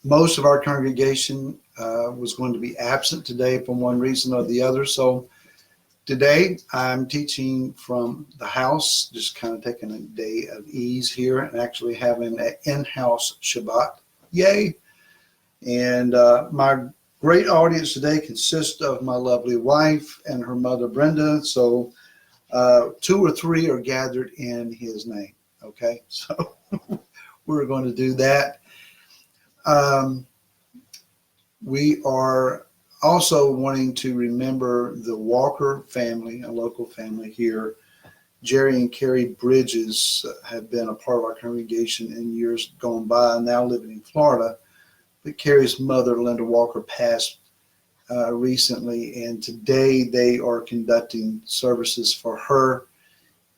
Most of our congregation was going to be absent today from one reason or the other. So today I'm teaching from the house, just kind of taking a day of ease here and actually having an in-house Shabbat. Yay! And my great audience today consists of my lovely wife and her mother, Brenda. So 2 or 3 are gathered in his name. Okay, so we're going to do that. We are also wanting to remember the Walker family, a local family here. Jerry and Carrie Bridges have been a part of our congregation in years gone by, now living in Florida. But Carrie's mother, Linda Walker, passed recently, and today they are conducting services for her,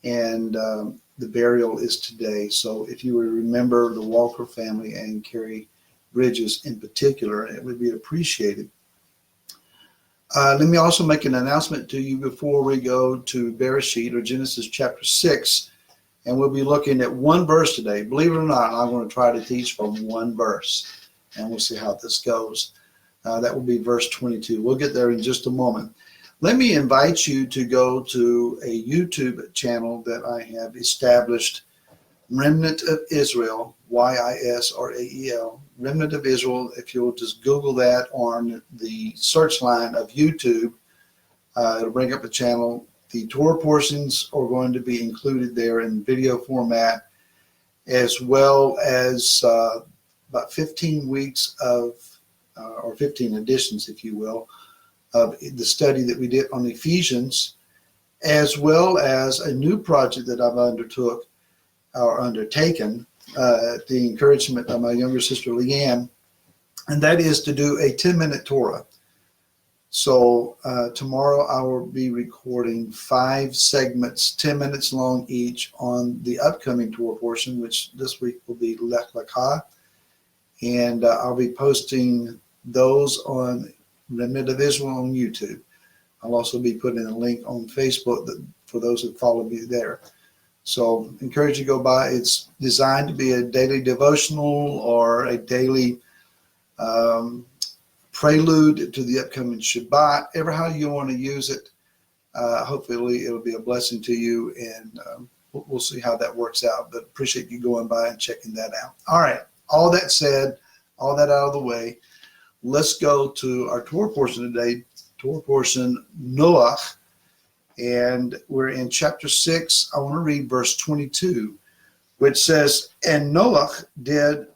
and the burial is today. So if you would remember the Walker family and Carrie Bridges in particular, it would be appreciated. Let me also make an announcement to you before we go to Bereshit, or Genesis chapter 6, and we'll be looking at one verse today. Believe it or not, I'm going to try to teach from one verse, and we'll see how this goes. That will be verse 22. We'll get there in just a moment. Let me invite you to go to a YouTube channel that I have established, Remnant of Israel, YISRAEL, Remnant of Israel. If you'll just Google that on the search line of YouTube, it'll bring up the channel. The Torah portions are going to be included there in video format, as well as about 15 weeks of, or 15 editions, if you will, of the study that we did on Ephesians, as well as a new project that I've undertaken at the encouragement of my younger sister Leanne, and that is to do a 10-minute Torah. So tomorrow I will be recording 5 segments, 10 minutes long each, on the upcoming Torah portion, which this week will be Lech Lecha, and I'll be posting those on Remnant of Israel on YouTube. I'll also be putting a link on Facebook for those that follow me there. So encourage you to go by. It's designed to be a daily devotional or a daily prelude to the upcoming Shabbat, ever how you want to use it. Hopefully it'll be a blessing to you, and we'll see how that works out. But appreciate you going by and checking that out. All right, all that said, all that out of the way, let's go to our Torah portion today, Torah portion Noach. And we're in chapter 6. I want to read verse 22, which says, "And Noach did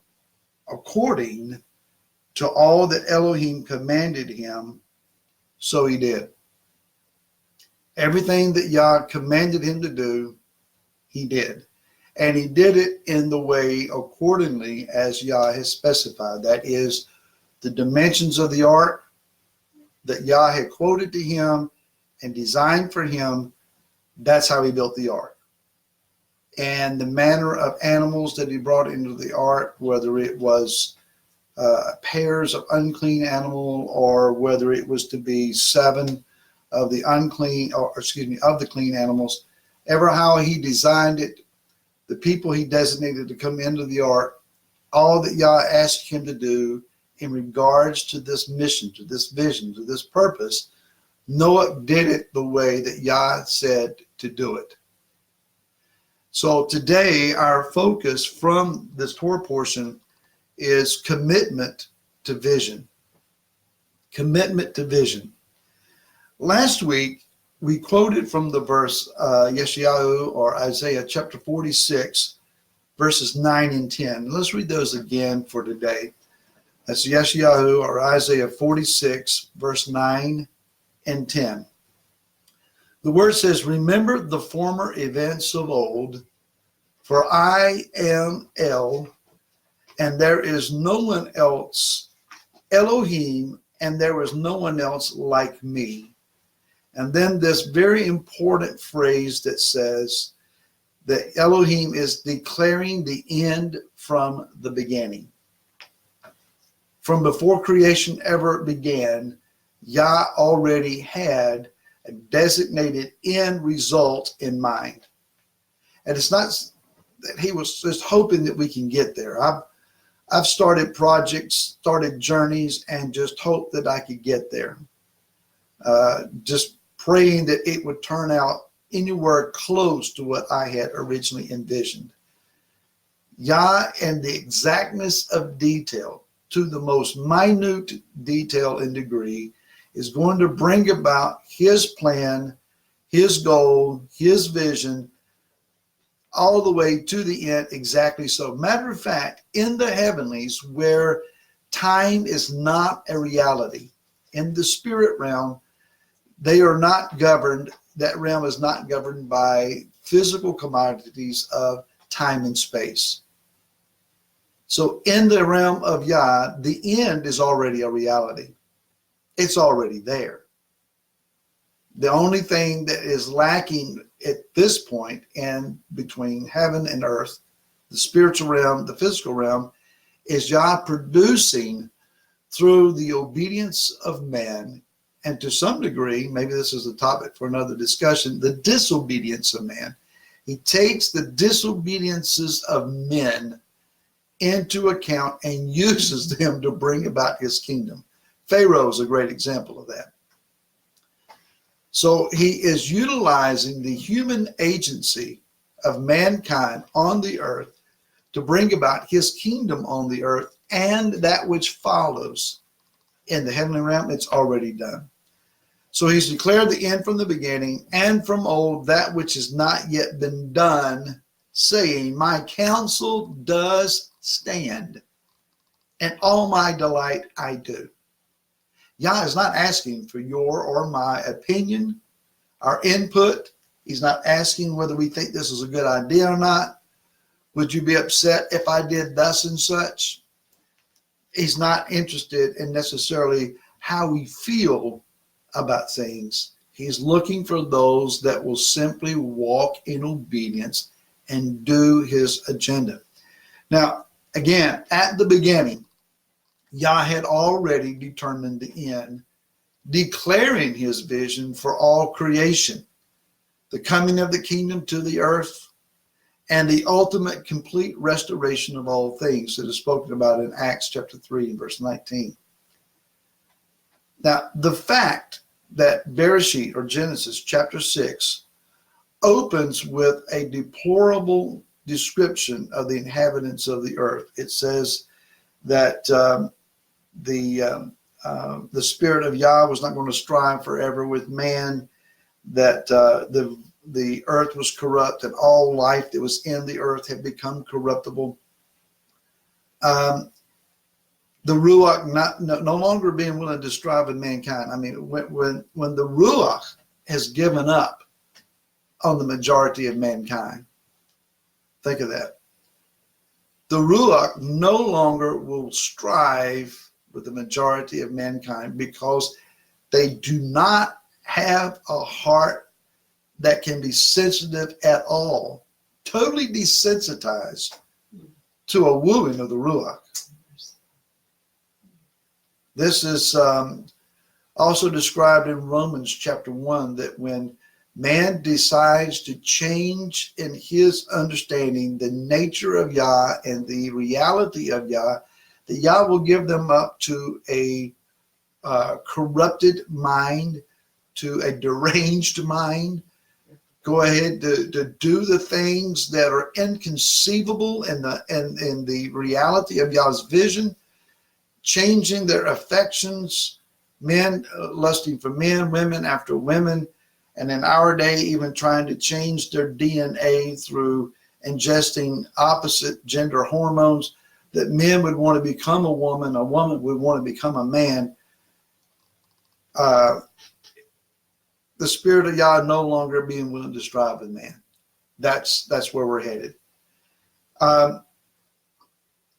according to all that Elohim commanded him, so he did." Everything that Yah commanded him to do, he did. And he did it in the way accordingly as Yah has specified. That is, the dimensions of the ark that Yah had quoted to him and designed for him, that's how he built the ark. And the manner of animals that he brought into the ark, whether it was pairs of unclean animal, or whether it was to be 7 of the of the clean animals, ever how he designed it, the people he designated to come into the ark, all that Yah asked him to do in regards to this mission, to this vision, to this purpose, Noah did it the way that Yah said to do it. So today, our focus from this Torah portion is commitment to vision. Commitment to vision. Last week, we quoted from the verse Yeshayahu, or Isaiah chapter 46, verses 9 and 10. Let's read those again for today. That's Yeshayahu, or Isaiah 46, verse 9 and 10. The word says, "Remember the former events of old, for I am El, and there is no one else, Elohim, and there is no one else like me." And then this very important phrase that says that Elohim is declaring the end from the beginning. From before creation ever began, Yah already had a designated end result in mind. And it's not that he was just hoping that we can get there. I've started projects, started journeys, and just hoped that I could get there. Just praying that it would turn out anywhere close to what I had originally envisioned. Yah, and the exactness of detail, to the most minute detail and degree, is going to bring about his plan, his goal, his vision, all the way to the end exactly so. Matter of fact, in the heavenlies, where time is not a reality, in the spirit realm, they are not governed, that realm is not governed by physical commodities of time and space. So in the realm of Yah, the end is already a reality. It's already there. The only thing that is lacking at this point, and between heaven and earth, the spiritual realm, the physical realm, is Yah producing through the obedience of man, and to some degree, maybe this is a topic for another discussion, the disobedience of man. He takes the disobediences of men into account and uses them to bring about his kingdom. Pharaoh is a great example of that. So he is utilizing the human agency of mankind on the earth to bring about his kingdom on the earth, and that which follows in the heavenly realm, it's already done. So he's declared the end from the beginning, and from old that which has not yet been done, saying, my counsel does stand, and all my delight I do. Yah is not asking for your or my opinion, our input. He's not asking whether we think this is a good idea or not. Would you be upset if I did thus and such? He's not interested in necessarily how we feel about things. He's looking for those that will simply walk in obedience and do his agenda. Now, again, at the beginning, Yah had already determined the end, declaring his vision for all creation, the coming of the kingdom to the earth, and the ultimate complete restoration of all things that is spoken about in Acts chapter 3 and verse 19. Now, the fact that Bereshit, or Genesis chapter 6, opens with a deplorable description of the inhabitants of the earth. It says that the spirit of Yah was not going to strive forever with man, that the earth was corrupt, and all life that was in the earth had become corruptible. The Ruach no longer being willing to strive with mankind. I mean, when the Ruach has given up on the majority of mankind, think of that. The Ruach no longer will strive with the majority of mankind because they do not have a heart that can be sensitive at all, totally desensitized to a wooing of the Ruach. This is also described in Romans chapter 1, that when man decides to change in his understanding the nature of Yah and the reality of Yah, that Yah will give them up to a corrupted mind, to a deranged mind, go ahead to do the things that are inconceivable in the reality of Yah's vision, changing their affections, men lusting for men, women after women, and in our day even trying to change their DNA through ingesting opposite gender hormones, that men would want to become a woman would want to become a man. The spirit of Yah no longer being willing to strive with man. That's where we're headed.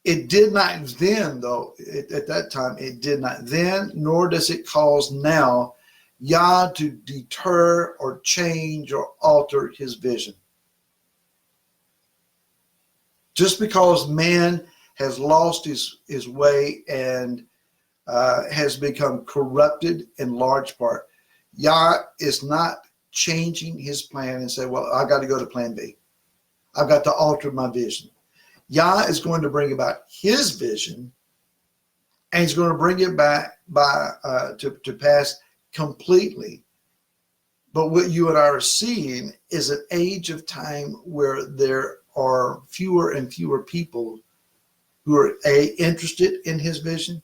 It did not then, though, at that time, it did not then, nor does it cause now Yah to deter or change or alter his vision. Just because man has lost his way and has become corrupted in large part, Yah is not changing his plan and say, well, I got to go to plan B. I've got to alter my vision. Yah is going to bring about his vision, and he's going to bring it back to pass completely. But what you and I are seeing is an age of time where there are fewer and fewer people who are interested in his vision,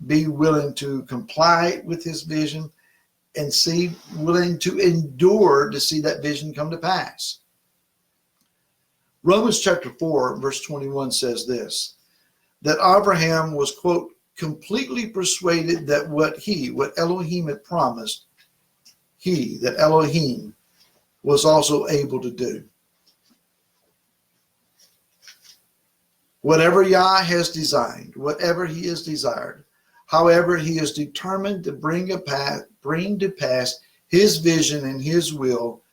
be willing to comply with his vision, and willing to endure to see that vision come to pass. Romans chapter 4, verse 21 says this, that Abraham was, quote, completely persuaded that what Elohim had promised, that Elohim was also able to do. Whatever Yah has designed, whatever he has desired, however he is determined to bring to pass his vision and his will,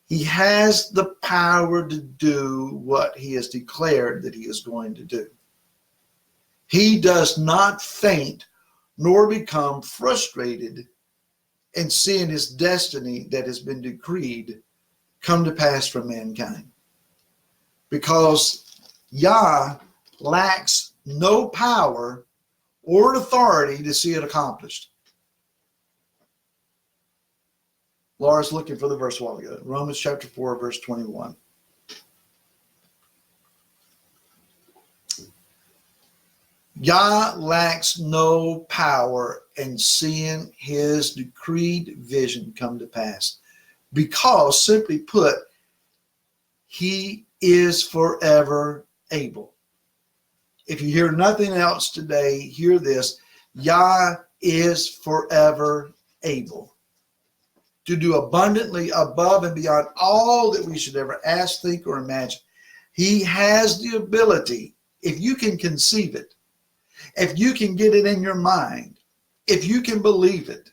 he has the power to do what he has declared that he is going to do. He does not faint nor become frustrated in seeing his destiny that has been decreed come to pass for mankind. Because Yah lacks no power or authority to see it accomplished. Laura's looking for the verse a while ago. Romans chapter 4, verse 21. Yah lacks no power in seeing his decreed vision come to pass, because, simply put, he is forever able. If you hear nothing else today, hear this. Yah is forever able to do abundantly above and beyond all that we should ever ask, think, or imagine. He has the ability, if you can conceive it, if you can get it in your mind, if you can believe it,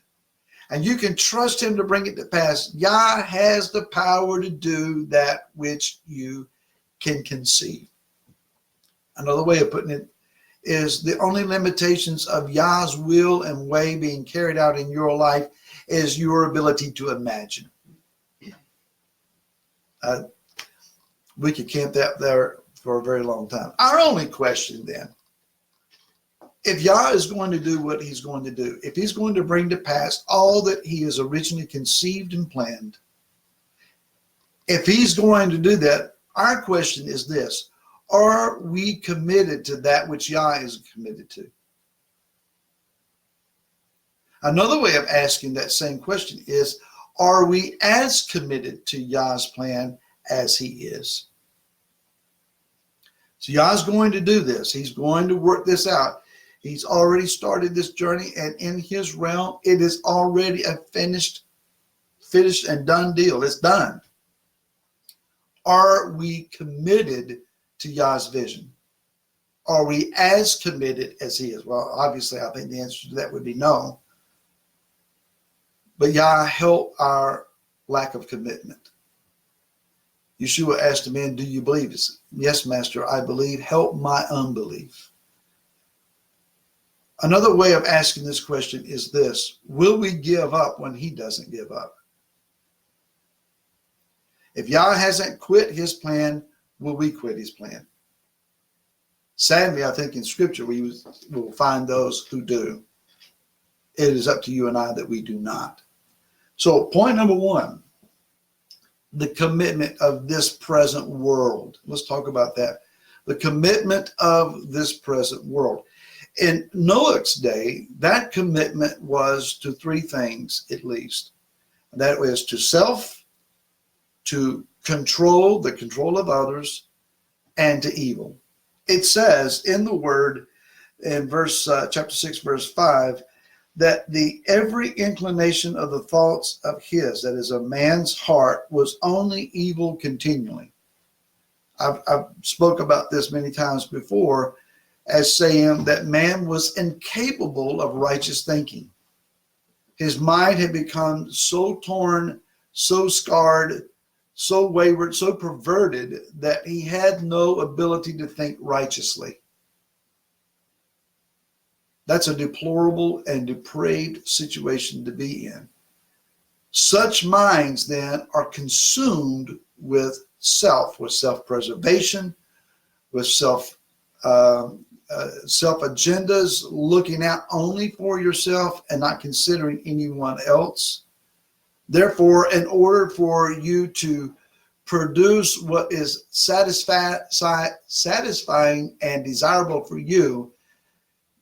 and you can trust him to bring it to pass, Yah has the power to do that which you can conceive. Another way of putting it is the only limitations of Yah's will and way being carried out in your life is your ability to imagine. We could camp that there for a very long time. Our only question then, if Yah is going to do what he's going to do, if he's going to bring to pass all that he has originally conceived and planned, if he's going to do that, our question is this: are we committed to that which Yah is committed to? Another way of asking that same question is, are we as committed to Yah's plan as he is? So Yah's going to do this. He's going to work this out. He's already started this journey, and in his realm, it is already a finished and done deal. It's done. Are we committed to Yah's vision? Are we as committed as he is? Well, obviously, I think the answer to that would be no. But Yah, help our lack of commitment. Yeshua asked the man, do you believe? He said, yes, Master, I believe. Help my unbelief. Another way of asking this question is this: will we give up when he doesn't give up? If Yah hasn't quit his plan, will we quit his plan? Sadly, I think in Scripture we will find those who do. It is up to you and I that we do not. So point number one, the commitment of this present world. Let's talk about that. The commitment of this present world. In Noach's day, that commitment was to three things at least. That was to self, to control, the control of others, and to evil. It says in the word in chapter 6, verse 5, that every inclination of the thoughts of his, that is a man's heart, was only evil continually. I've spoke about this many times before as saying that man was incapable of righteous thinking. His mind had become so torn, so scarred, so wayward, so perverted that he had no ability to think righteously. That's a deplorable and depraved situation to be in. Such minds then are consumed with self-preservation, with self agendas, looking out only for yourself and not considering anyone else. Therefore, in order for you to produce what is satisfying and desirable for you,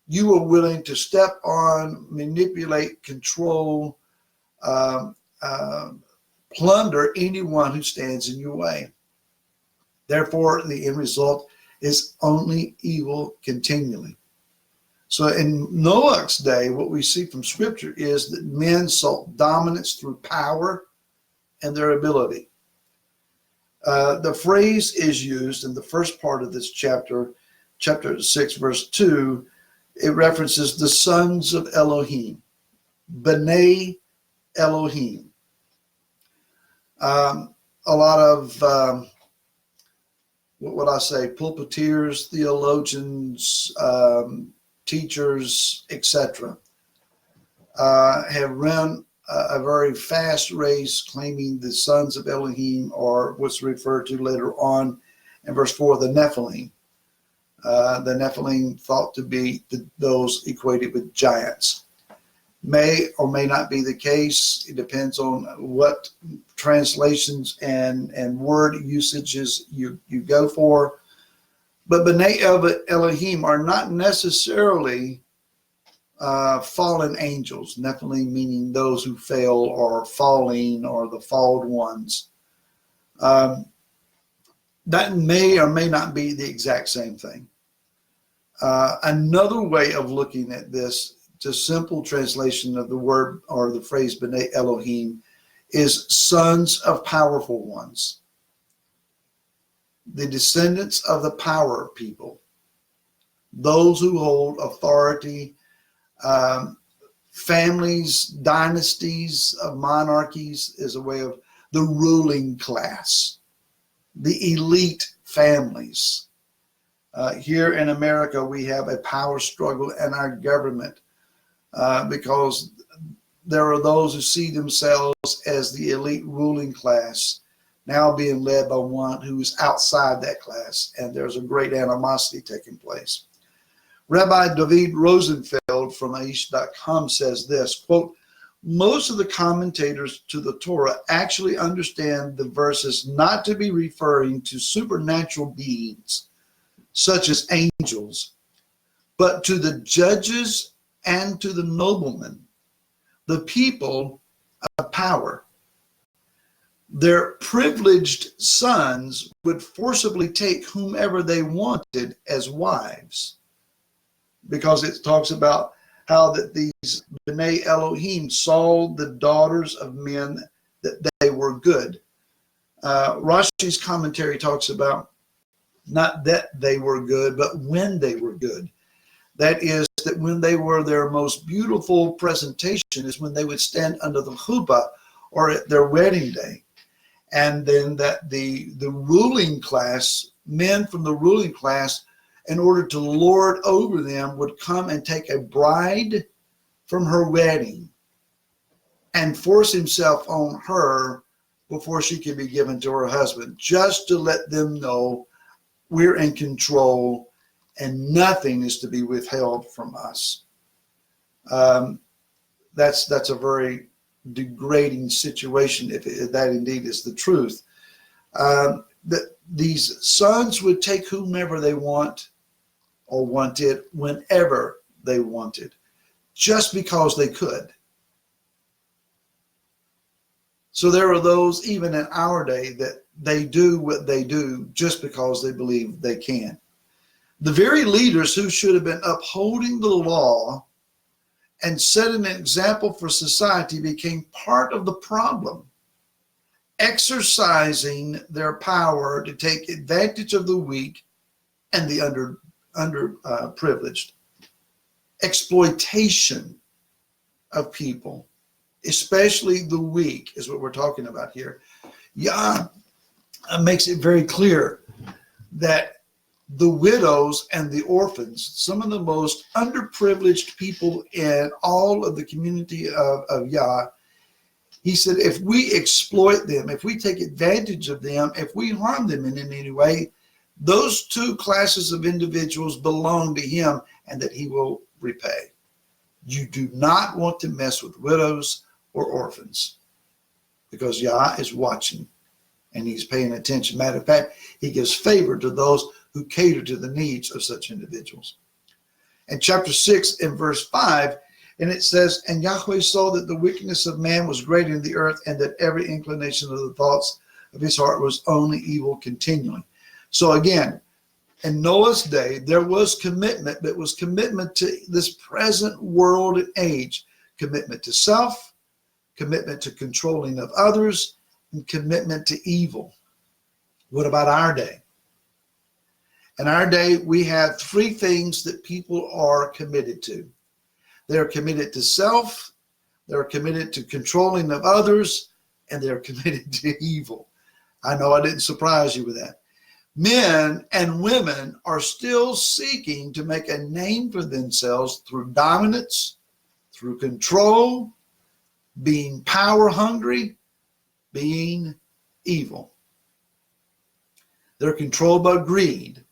you are willing to step on, manipulate, control, plunder anyone who stands in your way. Therefore, the end result is only evil continually. So in Noach's day, what we see from Scripture is that men sought dominance through power and their ability. The phrase is used in the first part of this chapter 6, verse 2. It references the sons of Elohim, B'nai Elohim. A lot of what would I say, pulpiteers, theologians, teachers, etc., have run a very fast race claiming the sons of Elohim are what's referred to later on in verse 4, the Nephilim. The Nephilim thought to be those equated with giants. May or may not be the case. It depends on what translations and word usages you go for. But B'nai Elohim are not necessarily fallen angels. Nephilim meaning those who fell or falling or the fallen ones. That may or may not be the exact same thing. Another way of looking at this, just simple translation of the word or the phrase B'nai Elohim, is sons of powerful ones. The descendants of the power people. Those who hold authority, families, dynasties of monarchies is a way of the ruling class, the elite families. Here in America, we have a power struggle in our government because there are those who see themselves as the elite ruling class, now being led by one who is outside that class, and there's a great animosity taking place. Rabbi David Rosenfeld from Aish.com says this, quote, most of the commentators to the Torah actually understand the verses not to be referring to supernatural beings, such as angels, but to the judges and to the noblemen, the people of power. Their privileged sons would forcibly take whomever they wanted as wives, because it talks about how that these B'nai Elohim saw the daughters of men that they were good. Rashi's commentary talks about not that they were good, but when they were good. That is, that when they were their most beautiful presentation is when they would stand under the chuppah or at their wedding day. And then that the ruling class, men from the ruling class, in order to lord over them, would come and take a bride from her wedding and force himself on her before she could be given to her husband, just to let them know we're in control and nothing is to be withheld from us. That's a very degrading situation if that indeed is the truth. That these sons would take whomever they want or wanted whenever they wanted, just because they could. So there are those even in our day that they do what they do just because they believe they can. The very leaders who should have been upholding the law and setting an example for society became part of the problem, exercising their power to take advantage of the weak and the underprivileged. Exploitation of people, especially the weak, is what we're talking about here. Yah makes it very clear that the widows and the orphans, some of the most underprivileged people in all of the community of Yah, he said, if we exploit them, if we take advantage of them, if we harm them in any way, those two classes of individuals belong to him and that he will repay. You do not want to mess with widows or orphans because Yah is watching and he's paying attention. Matter of fact, he gives favor to those who cater to the needs of such individuals. In chapter 6 and verse 5, and it says, and Yahweh saw that the wickedness of man was great in the earth, and that every inclination of the thoughts of his heart was only evil continually. So again, in Noah's day, there was commitment, but it was commitment to this present world and age, commitment to self, commitment to controlling of others, and commitment to evil. What about our day? In our day, we have three things that people are committed to. They're committed to self, they're committed to controlling of others, and they're committed to evil. I know I didn't surprise you with that. Men and women are still seeking to make a name for themselves through dominance, through control, being power hungry, being evil. They're controlled by greed.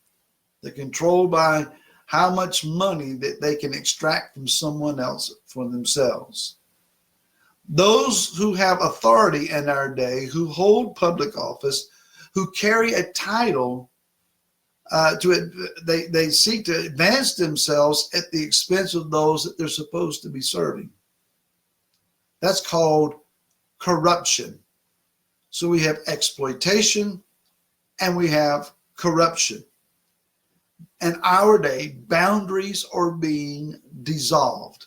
They're controlled by how much money that they can extract from someone else for themselves. Those who have authority in our day, who hold public office, who carry a title, they seek to advance themselves at the expense of those that they're supposed to be serving. That's called corruption. So we have exploitation and we have corruption. In our day, boundaries are being dissolved.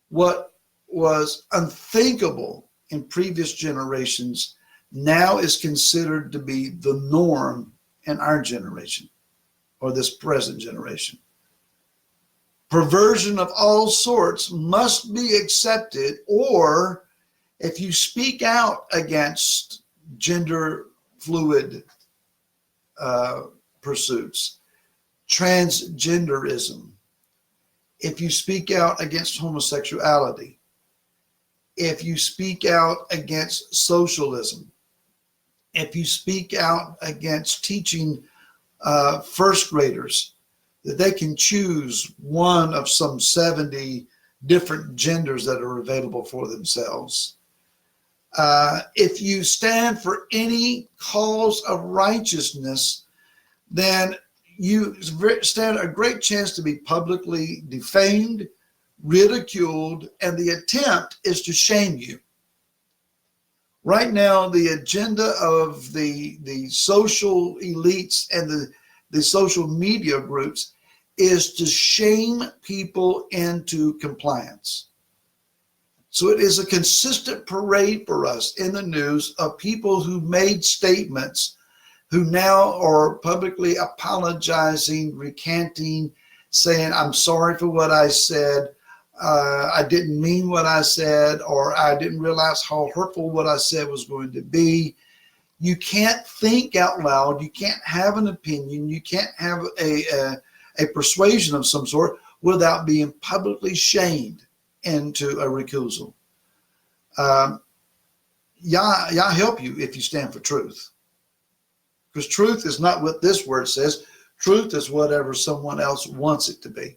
What was unthinkable in previous generations now is considered to be the norm in our generation or this present generation. Perversion of all sorts must be accepted, or if you speak out against gender fluid pursuits, transgenderism, if you speak out against homosexuality, if you speak out against socialism, if you speak out against teaching first graders that they can choose one of some 70 different genders that are available for themselves, if you stand for any cause of righteousness, then you stand a great chance to be publicly defamed, ridiculed, and the attempt is to shame you. Right now, the agenda of the social elites and the social media groups is to shame people into compliance. So it is a consistent parade for us in the news of people who made statements who now are publicly apologizing, recanting, saying, I'm sorry for what I said. I didn't mean what I said, or I didn't realize how hurtful what I said was going to be. You can't think out loud. You can't have an opinion. You can't have a persuasion of some sort without being publicly shamed into a recusal. Yah help you if you stand for truth. Because truth is not what this word says. Truth is whatever someone else wants it to be.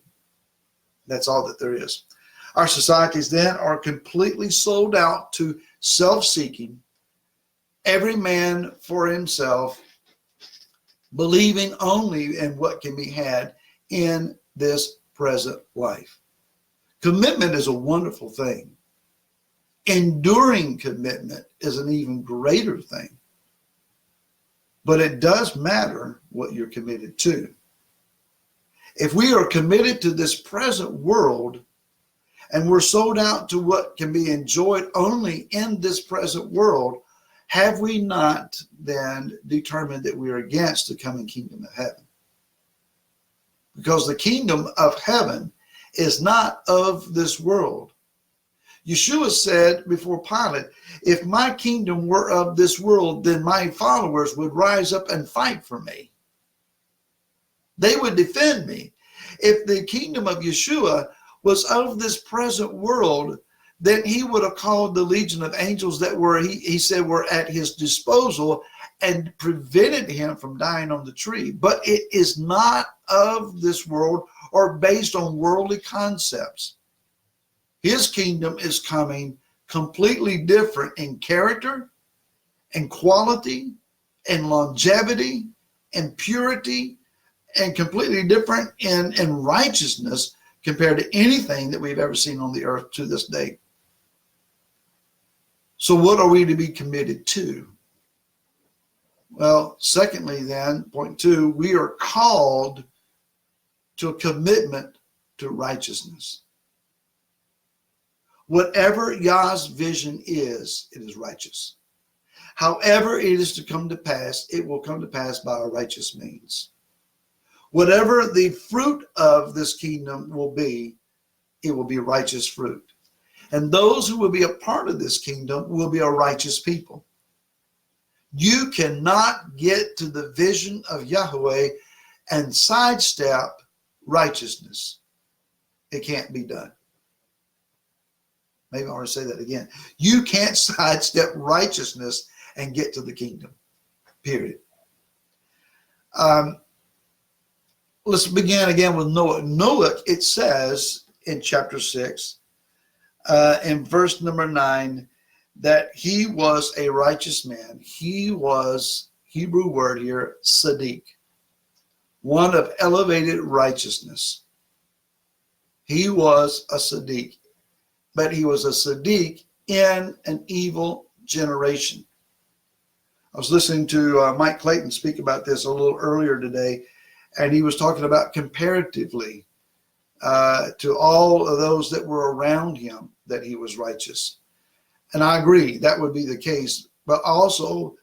That's all that there is. Our societies then are completely sold out to self-seeking, every man for himself, believing only in what can be had in this present life. Commitment is a wonderful thing. Enduring commitment is an even greater thing. But it does matter what you're committed to. If we are committed to this present world and we're sold out to what can be enjoyed only in this present world, have we not then determined that we are against the coming kingdom of heaven? Because the kingdom of heaven is not of this world. Yeshua said before Pilate, if my kingdom were of this world, then my followers would rise up and fight for me. They would defend me. If the kingdom of Yeshua was of this present world, then he would have called the legion of angels that were, he said, were at his disposal, and prevented him from dying on the tree. But it is not of this world or based on worldly concepts. His kingdom is coming completely different in character and quality and longevity and purity, and completely different in righteousness compared to anything that we've ever seen on the earth to this day. So what are we to be committed to? Well, secondly then, point 2, we are called to a commitment to righteousness. Whatever Yah's vision is, it is righteous. However it is to come to pass, it will come to pass by a righteous means. Whatever the fruit of this kingdom will be, it will be righteous fruit. And those who will be a part of this kingdom will be a righteous people. You cannot get to the vision of Yahweh and sidestep righteousness. It can't be done. Maybe I want to say that again. You can't sidestep righteousness and get to the kingdom, period. Let's begin again with Noah. Noah, it says in chapter 6, in verse number 9, that he was a righteous man. He was, Hebrew word here, Sadiq, one of elevated righteousness. He was a Sadiq, but he was a Sadiq in an evil generation. I was listening to Mike Clayton speak about this a little earlier today, and he was talking about comparatively to all of those that were around him that he was righteous. And I agree, that would be the case. But also,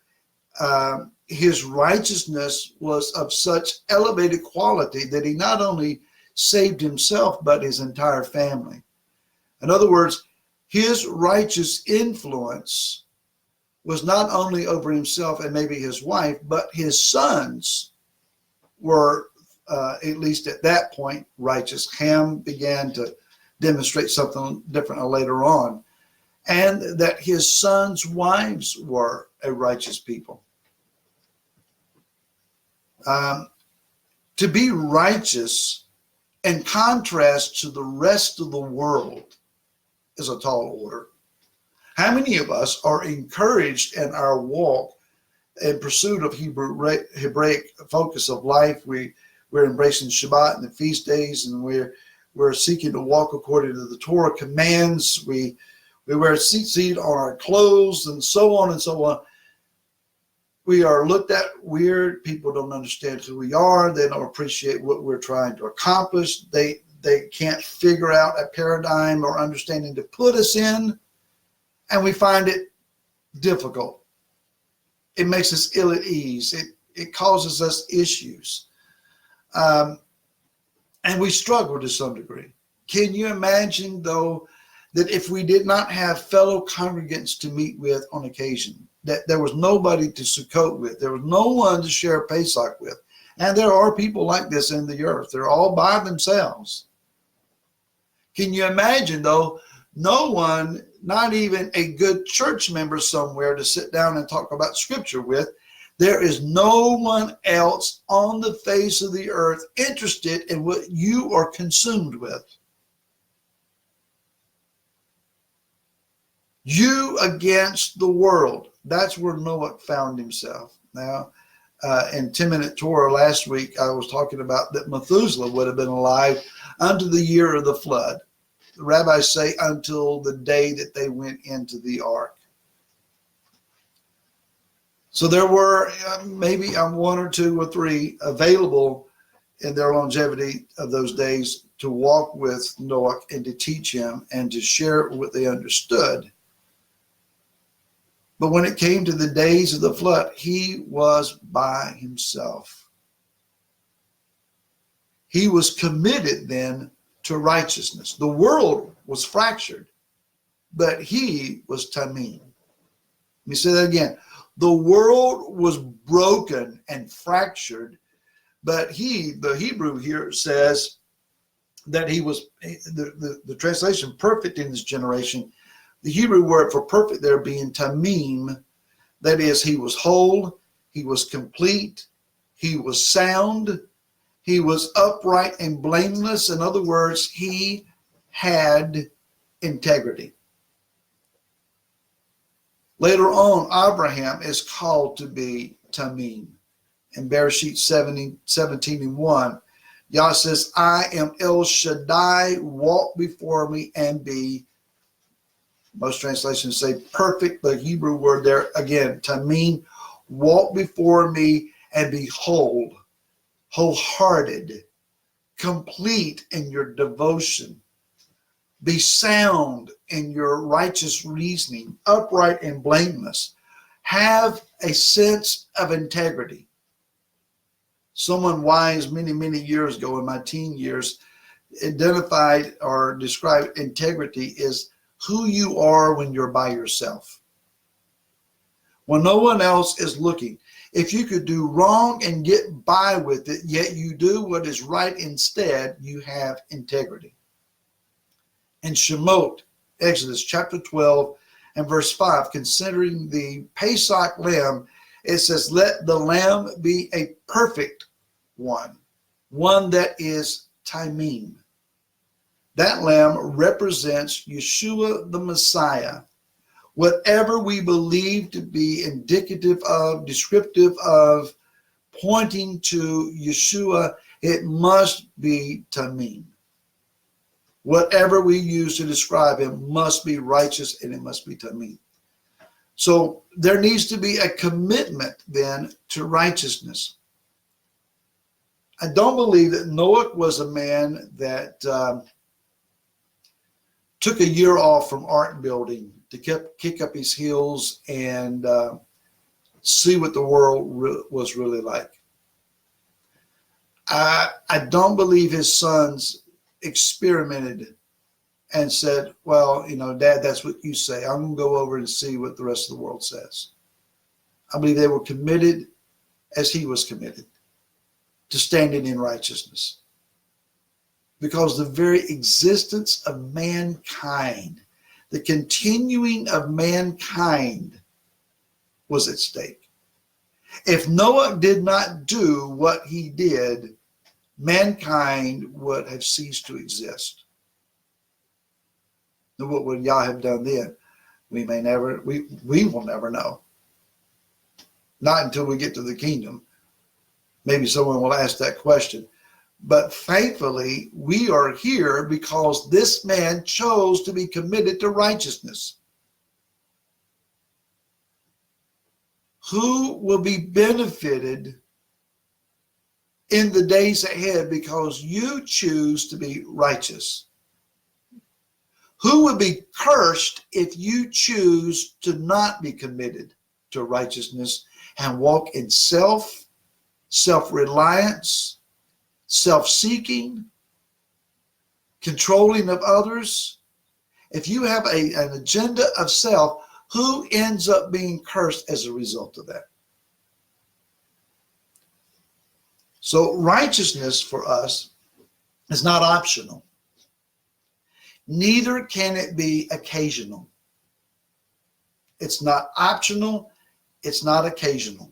his righteousness was of such elevated quality that he not only saved himself, but his entire family. In other words, his righteous influence was not only over himself and maybe his wife, but his sons were, at least at that point, righteous. Ham began to demonstrate something different later on. And that his sons' wives were a righteous people. To be righteous in contrast to the rest of the world is a tall order. How many of us are encouraged in our walk in pursuit of Hebraic focus of life? We're embracing Shabbat and the feast days, and we're seeking to walk according to the Torah commands. We wear tzitzit on our clothes and so on and so on. We are looked at weird. People don't understand who we are. They don't appreciate what we're trying to accomplish. They can't figure out a paradigm or understanding to put us in, and we find it difficult. It makes us ill at ease. It causes us issues. And we struggle to some degree. Can you imagine, though, that if we did not have fellow congregants to meet with on occasion, that there was nobody to Sukkot with, there was no one to share Pesach with, and there are people like this in the earth. They're all by themselves. Can you imagine, though, no one, not even a good church member somewhere to sit down and talk about Scripture with? There is no one else on the face of the earth interested in what you are consumed with. You against the world. That's where Noah found himself. Now, in 10-Minute Torah last week, I was talking about that Methuselah would have been alive unto the year of the flood. The rabbis say until the day that they went into the ark. So there were maybe one or two or three available in their longevity of those days to walk with Noah and to teach him and to share what they understood. But when it came to the days of the flood, he was by himself. He was committed then to righteousness. The world was fractured, but he was tamim. Let me say that again. The world was broken and fractured, but the Hebrew here says that he was, the translation perfect in this generation, the Hebrew word for perfect there being tamim, that is, he was whole, He was complete. He was sound. He was upright and blameless. In other words, he had integrity. Later on, Abraham is called to be Tamim. In Bereshit 17:1, Yah says, I am El Shaddai, walk before me and be, most translations say perfect, the Hebrew word there, again, Tamim, walk before me and be whole, wholehearted, complete in your devotion. Be sound in your righteous reasoning, upright and blameless. Have a sense of integrity. Someone wise many, many years ago in my teen years identified or described integrity as who you are when you're by yourself. When no one else is looking. If you could do wrong and get by with it, yet you do what is right instead, you have integrity. In Shemot, Exodus chapter 12 and verse 5, considering the Pesach lamb, it says, let the lamb be a perfect one that is Tamim. That lamb represents Yeshua the Messiah. Whatever we believe to be indicative of, descriptive of, pointing to Yeshua, it must be Tamim. Whatever we use to describe him must be righteous and it must be Tamim. So there needs to be a commitment then to righteousness. I don't believe that Noach was a man that took a year off from art building to kick up his heels and see what the world was really like. I don't believe his sons experimented and said, well, Dad, that's what you say. I'm going to go over and see what the rest of the world says. I believe they were committed as he was committed to standing in righteousness. Because the very existence of mankind, the continuing of mankind was at stake. If Noah did not do what he did, mankind would have ceased to exist. Now, what would Yah have done then? We will never know. Not until we get to the kingdom. Maybe someone will ask that question. But thankfully, we are here because this man chose to be committed to righteousness. Who will be benefited in the days ahead because you choose to be righteous? Who will be cursed if you choose to not be committed to righteousness and walk in self-reliance, self-seeking, controlling of others? If you have an agenda of self, who ends up being cursed as a result of that? So righteousness for us is not optional. Neither can it be occasional. It's not optional. It's not occasional.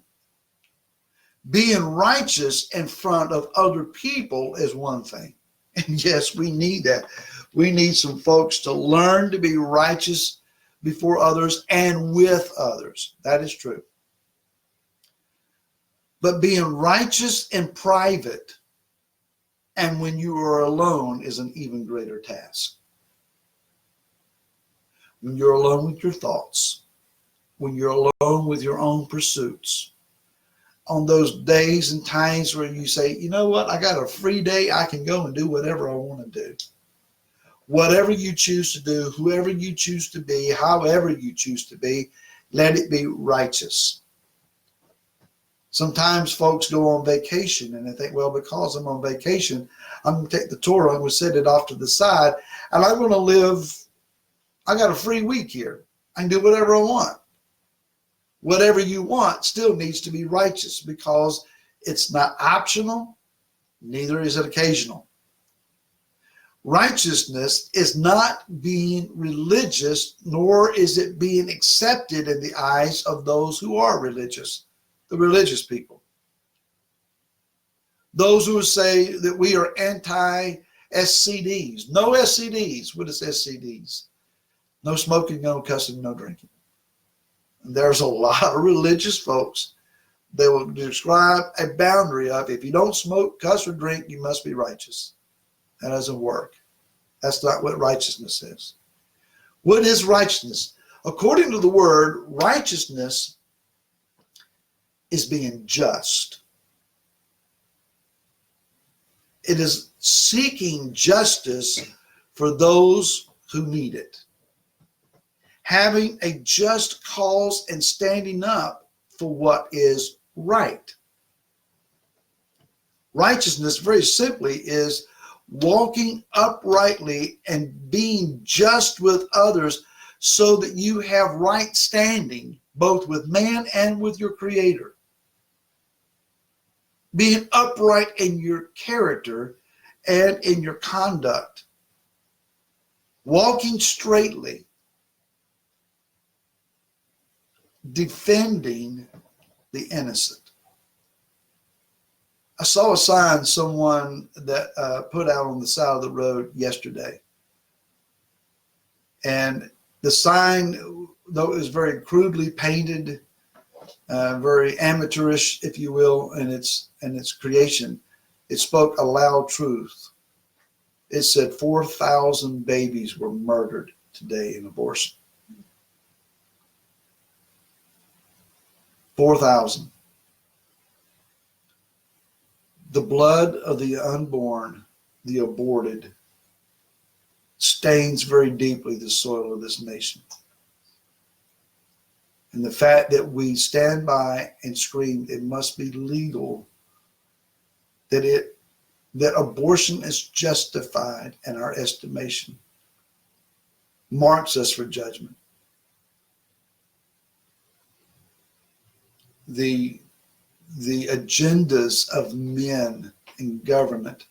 Being righteous in front of other people is one thing. And yes, we need that. We need some folks to learn to be righteous before others and with others. That is true. But being righteous in private and when you are alone is an even greater task. When you're alone with your thoughts, when you're alone with your own pursuits, on those days and times where you say, you know what, I got a free day, I can go and do whatever I want to do. Whatever you choose to do, whoever you choose to be, however you choose to be, let it be righteous. Sometimes folks go on vacation and they think, well, because I'm on vacation, I'm going to take the Torah, I'm going to set it off to the side, and I'm going to live, I got a free week here. I can do whatever I want. Whatever you want still needs to be righteous because it's not optional, neither is it occasional. Righteousness is not being religious, nor is it being accepted in the eyes of those who are religious. the religious people. Those who say that we are anti-SCDs. No SCDs. What is SCDs? No smoking, no cussing, no drinking. And there's a lot of religious folks that will describe a boundary of, if you don't smoke, cuss, or drink, you must be righteous. That doesn't work. That's not what righteousness is. What is righteousness? According to the word, righteousness is being just. It is seeking justice for those who need it. Having a just cause and standing up for what is right. Righteousness, very simply, is walking uprightly and being just with others so that you have right standing both with man and with your Creator. Being upright in your character and in your conduct. Walking straightly. Defending the innocent. I saw a sign someone that put out on the side of the road yesterday. And the sign, though it was very crudely painted, very amateurish, if you will, in its creation, it spoke a loud truth. It said 4,000 babies were murdered today in abortion. 4,000. The blood of the unborn, the aborted, stains very deeply the soil of this nation. And the fact that we stand by and scream, it must be legal, that abortion is justified in our estimation, marks us for judgment. The agendas of men in government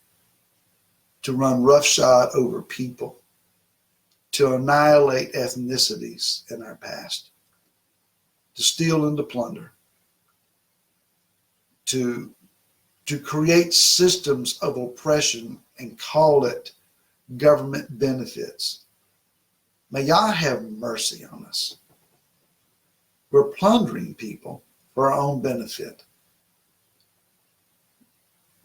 to run roughshod over people, to annihilate ethnicities in our past, to steal and to plunder, to create systems of oppression and call it government benefits. May Yah have mercy on us. We're plundering people for our own benefit.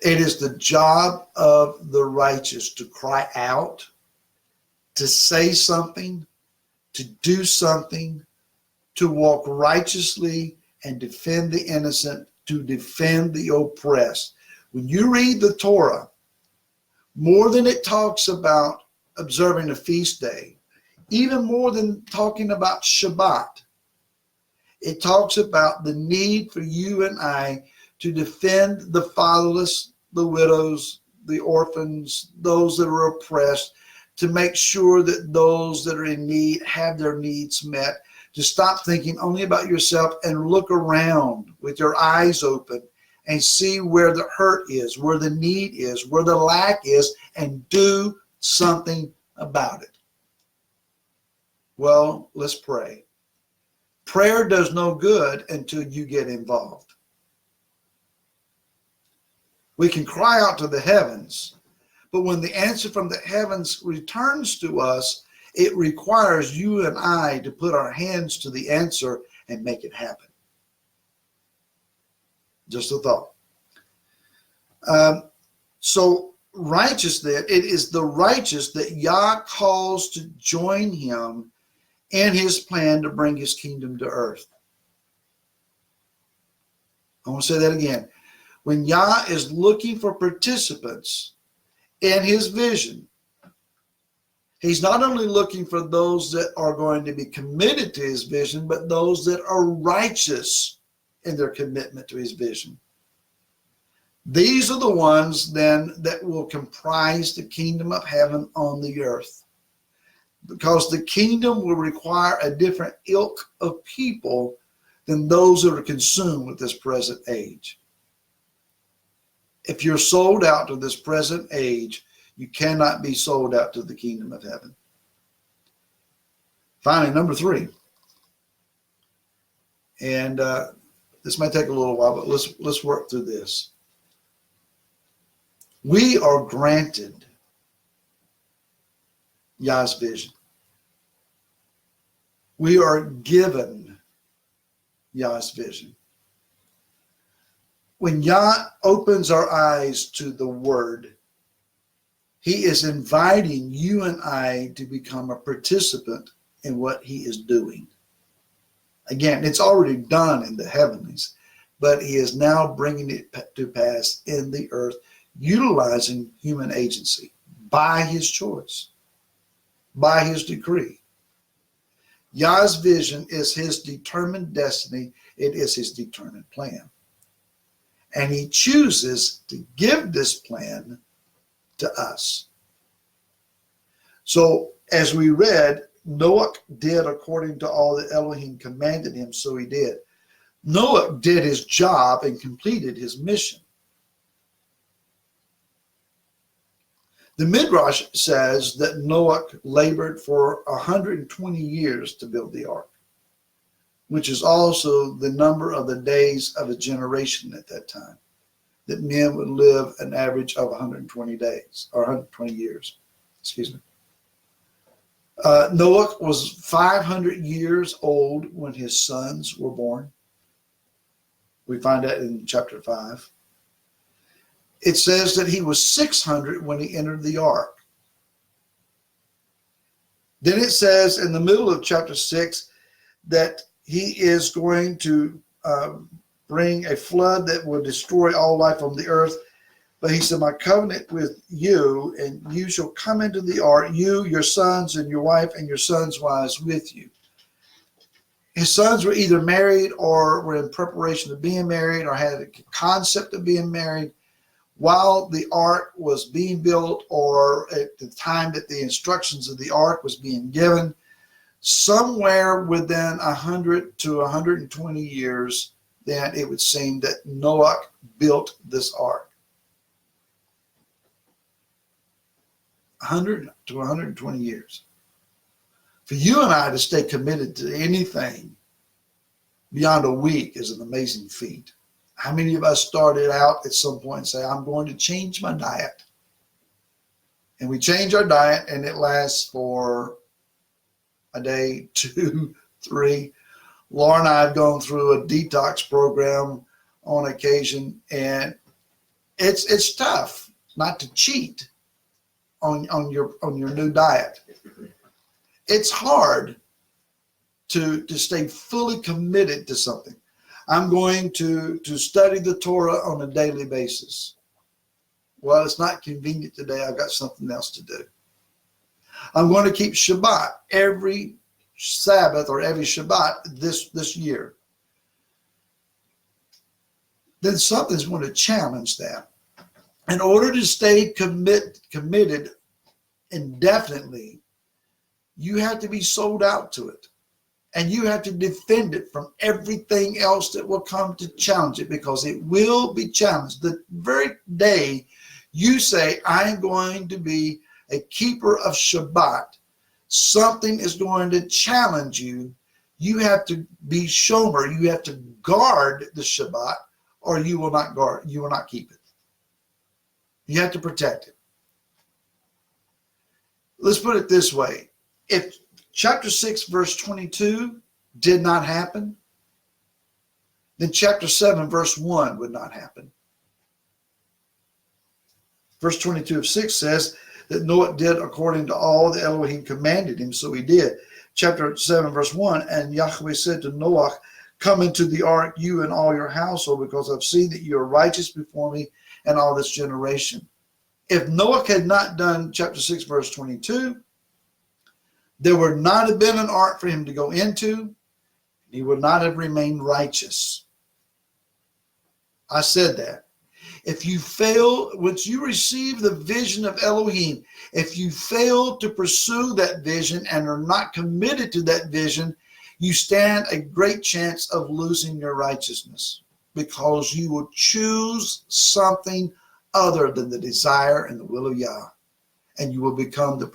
It is the job of the righteous to cry out, to say something, to do something, to walk righteously and defend the innocent, to defend the oppressed. When you read the Torah, more than it talks about observing a feast day, even more than talking about Shabbat, it talks about the need for you and I to defend the fatherless, the widows, the orphans, those that are oppressed, to make sure that those that are in need have their needs met, to stop thinking only about yourself and look around with your eyes open and see where the hurt is, where the need is, where the lack is, and do something about it. Well, let's pray. Prayer does no good until you get involved. We can cry out to the heavens, but when the answer from the heavens returns to us, it requires you and I to put our hands to the answer and make it happen. Just a thought. So righteous then, it is the righteous that Yah calls to join him in his plan to bring his kingdom to earth. I want to say that again. When Yah is looking for participants in his vision, he's not only looking for those that are going to be committed to his vision, but those that are righteous in their commitment to his vision. These are the ones then that will comprise the kingdom of heaven on the earth. Because the kingdom will require a different ilk of people than those that are consumed with this present age. If you're sold out to this present age, you cannot be sold out to the kingdom of heaven. Finally, number 3. And This may take a little while, but let's work through this. We are granted Yah's vision. We are given Yah's vision. When Yah opens our eyes to the Word, He is inviting you and I to become a participant in what He is doing. Again, it's already done in the heavenlies, but He is now bringing it to pass in the earth, utilizing human agency by His choice, by His decree. Yah's vision is His determined destiny. It is His determined plan. And He chooses to give this plan to us. So, as we read, Noach did according to all that Elohim commanded him, so he did. Noach did his job and completed his mission. The Midrash says that Noach labored for 120 years to build the ark, which is also the number of the days of a generation at that time, that men would live an average of 120 days, or 120 years, excuse me. Noach was 500 years old when his sons were born. We find that in chapter 5. It says that he was 600 when he entered the ark. Then it says in the middle of chapter 6 that he is going to bring a flood that will destroy all life on the earth. But he said, my covenant with you, and you shall come into the ark, you, your sons, and your wife, and your sons' wives with you. His sons were either married or were in preparation of being married or had a concept of being married while the ark was being built, or at the time that the instructions of the ark was being given. Somewhere within 100 to 120 years, then it would seem that Noach built this ark. 100 to 120 years. For you and I to stay committed to anything beyond a week is an amazing feat. How many of us started out at some point and say, I'm going to change my diet? And we change our diet and it lasts for a day, 2, 3. Laura and I have gone through a detox program on occasion, and it's tough not to cheat on your new diet. It's hard to stay fully committed to something. I'm going to study the Torah on a daily basis. Well, it's not convenient today. I've got something else to do. I'm going to keep Shabbat every Sabbath or every Shabbat this year. Then something's going to challenge that. In order to stay committed indefinitely, you have to be sold out to it. And you have to defend it from everything else that will come to challenge it, because it will be challenged. The very day you say, I'm going to be a keeper of Shabbat, something is going to challenge you. You have to be shomer. You have to guard the Shabbat, or you will not guard. You will not keep it. You have to protect it. Let's put it this way. If chapter 6, verse 22 did not happen, then chapter 7, verse 1 would not happen. Verse 22 of 6 says that Noah did according to all that Elohim commanded him, so he did. Chapter 7, verse 1, and Yahweh said to Noach, come into the ark, you and all your household, because I've seen that you are righteous before me and all this generation. If Noach had not done chapter 6, verse 22, there would not have been an ark for him to go into. He would not have remained righteous. I said that. If you fail, once you receive the vision of Elohim, if you fail to pursue that vision and are not committed to that vision, you stand a great chance of losing your righteousness, because you will choose something other than the desire and the will of Yah, and you will become the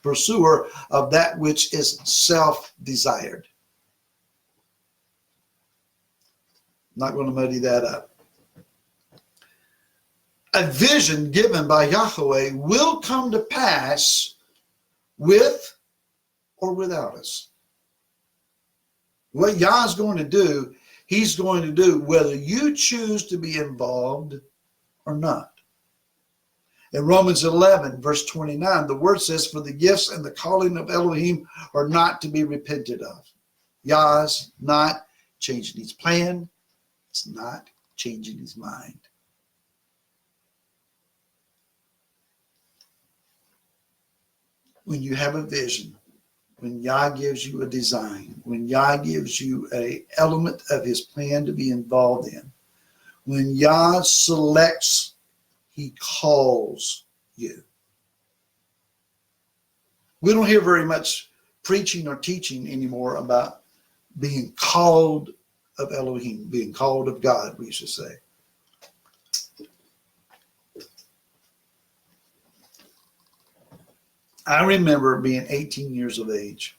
pursuer of that which is self-desired. not going to muddy that up. A vision given by Yahweh will come to pass with or without us. What Yah is going to do, he's going to do whether you choose to be involved or not. In Romans 11, verse 29, the word says, for the gifts and the calling of Elohim are not to be repented of. Yah's not changing his plan. It's not changing his mind. When you have a vision, when Yah gives you a design, when Yah gives you an element of his plan to be involved in, when Yah selects, he calls you. We don't hear very much preaching or teaching anymore about being called of Elohim, being called of God, we should say. I remember being 18 years of age,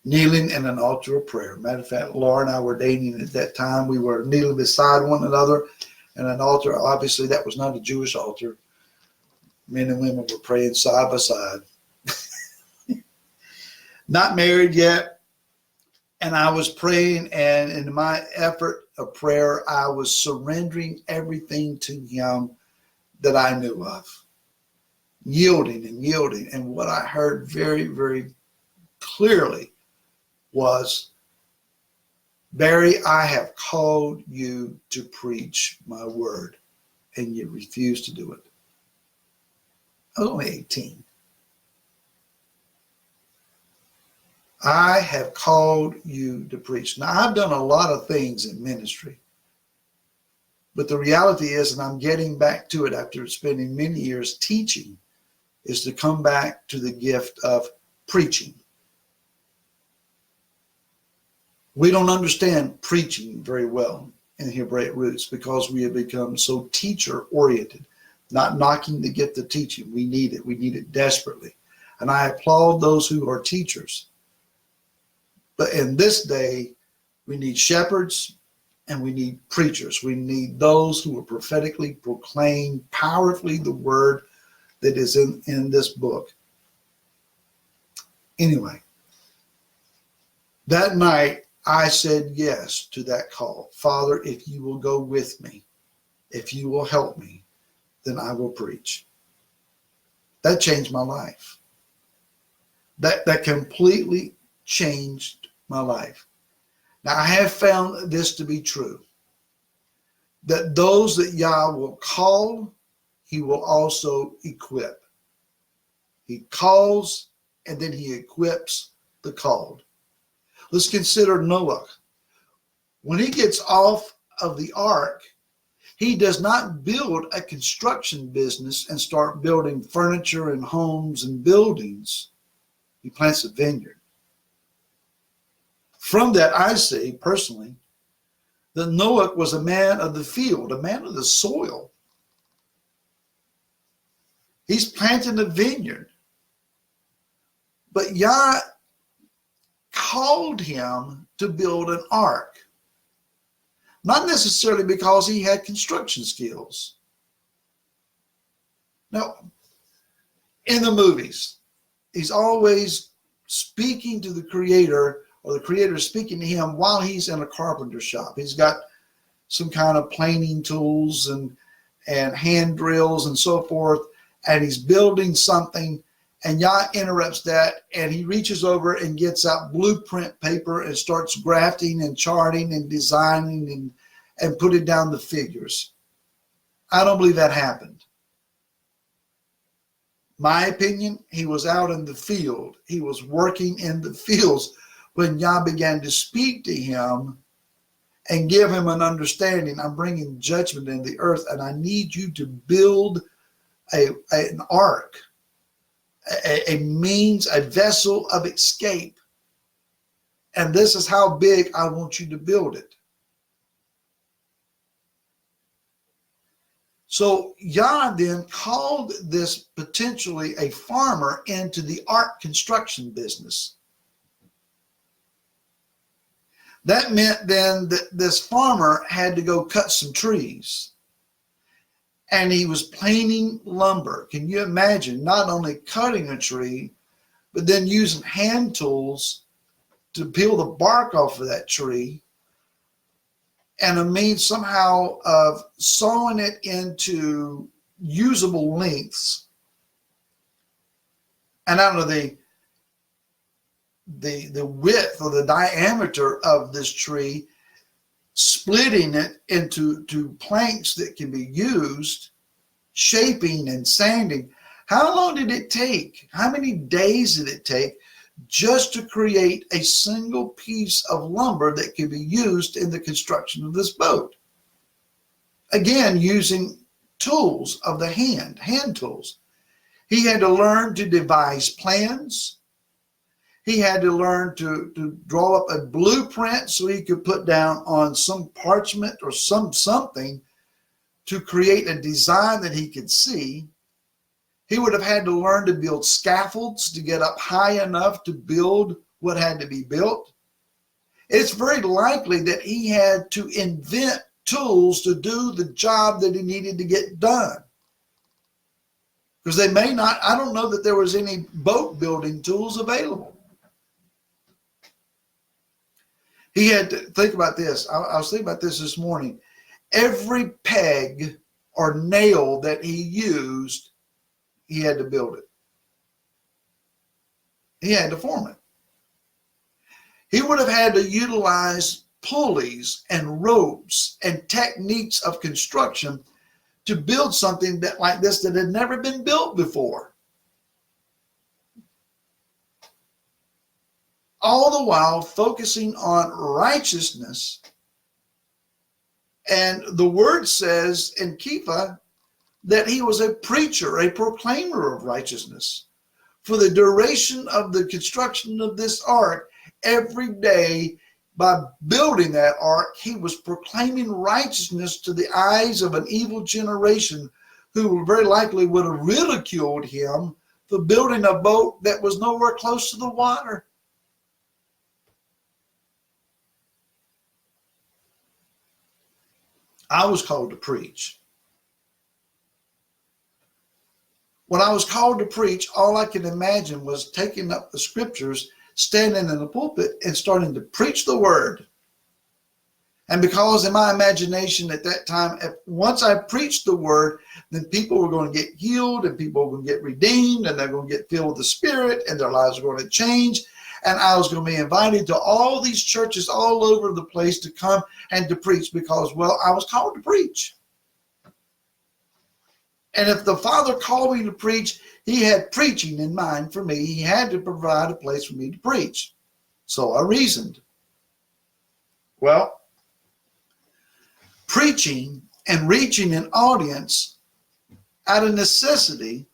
kneeling in an altar of prayer. Matter of fact, Laura and I were dating at that time. We were kneeling beside one another in an altar. Obviously, that was not a Jewish altar. Men and women were praying side by side. Not married yet. And I was praying, and in my effort of prayer, I was surrendering everything to him that I knew of. Yielding and yielding. And what I heard very, very clearly was, Barry, I have called you to preach my word, and you refuse to do it. I was only 18. I have called you to preach. Now, I've done a lot of things in ministry, but the reality is, and I'm getting back to it after spending many years teaching, is to come back to the gift of preaching. We don't understand preaching very well in Hebraic roots because we have become so teacher-oriented, not knocking the gift of teaching. We need it. We need it desperately. And I applaud those who are teachers. But in this day, we need shepherds and we need preachers. We need those who will prophetically proclaim powerfully the word that is in this book. Anyway, that night I said yes to that call. Father, if you will go with me, if you will help me, then I will preach. That changed my life. That completely changed my life. Now, I have found this to be true, that those that Yah will call, he will also equip. He calls and then he equips the called. Let's consider Noach. When he gets off of the ark, he does not build a construction business and start building furniture and homes and buildings. He plants a vineyard. From that, I see personally that Noach was a man of the field, a man of the soil. He's planting a vineyard. But Yah called him to build an ark. Not necessarily because he had construction skills. Now, in the movies, he's always speaking to the creator, or the creator speaking to him while he's in a carpenter shop. He's got some kind of planing tools and hand drills and so forth, and he's building something, and Yah interrupts that, and he reaches over and gets out blueprint paper and starts grafting and charting and designing and putting down the figures. I don't believe that happened. My opinion, he was out in the field. He was working in the fields when Yah began to speak to him and give him an understanding. I'm bringing judgment in the earth, and I need you to build an ark, a means, a vessel of escape. And this is how big I want you to build it. So Yah then called this potentially a farmer into the ark construction business. That meant then that this farmer had to go cut some trees. And he was planing lumber. Can you imagine not only cutting a tree, but then using hand tools to peel the bark off of that tree, and a means somehow of sawing it into usable lengths. And I don't know the width or the diameter of this tree, splitting it into planks that can be used, shaping and sanding. How long did it take? How many days did it take just to create a single piece of lumber that could be used in the construction of this boat? Again, using tools of the hand tools. He had to learn to devise plans. He had to learn to draw up a blueprint so he could put down on some parchment or something to create a design that he could see. He would have had to learn to build scaffolds to get up high enough to build what had to be built. It's very likely that he had to invent tools to do the job that he needed to get done. Because they may not, I don't know that there was any boat building tools available. He had to think about this. I was thinking about this morning. Every peg or nail that he used, he had to build it. He had to form it. He would have had to utilize pulleys and ropes and techniques of construction to build something that like this that had never been built before. All the while focusing on righteousness. And the word says in Kepha that he was a preacher, a proclaimer of righteousness. For the duration of the construction of this ark, every day by building that ark, he was proclaiming righteousness to the eyes of an evil generation who very likely would have ridiculed him for building a boat that was nowhere close to the water. I was called to preach. When I was called to preach, all I could imagine was taking up the scriptures, standing in the pulpit and starting to preach the word. And because in my imagination at that time, once I preached the word, then people were going to get healed and people were going to get redeemed and they're going to get filled with the Spirit and their lives were going to change. And I was going to be invited to all these churches all over the place to come and to preach because, well, I was called to preach. And if the Father called me to preach, he had preaching in mind for me. He had to provide a place for me to preach. So I reasoned. Well, preaching and reaching an audience out of necessity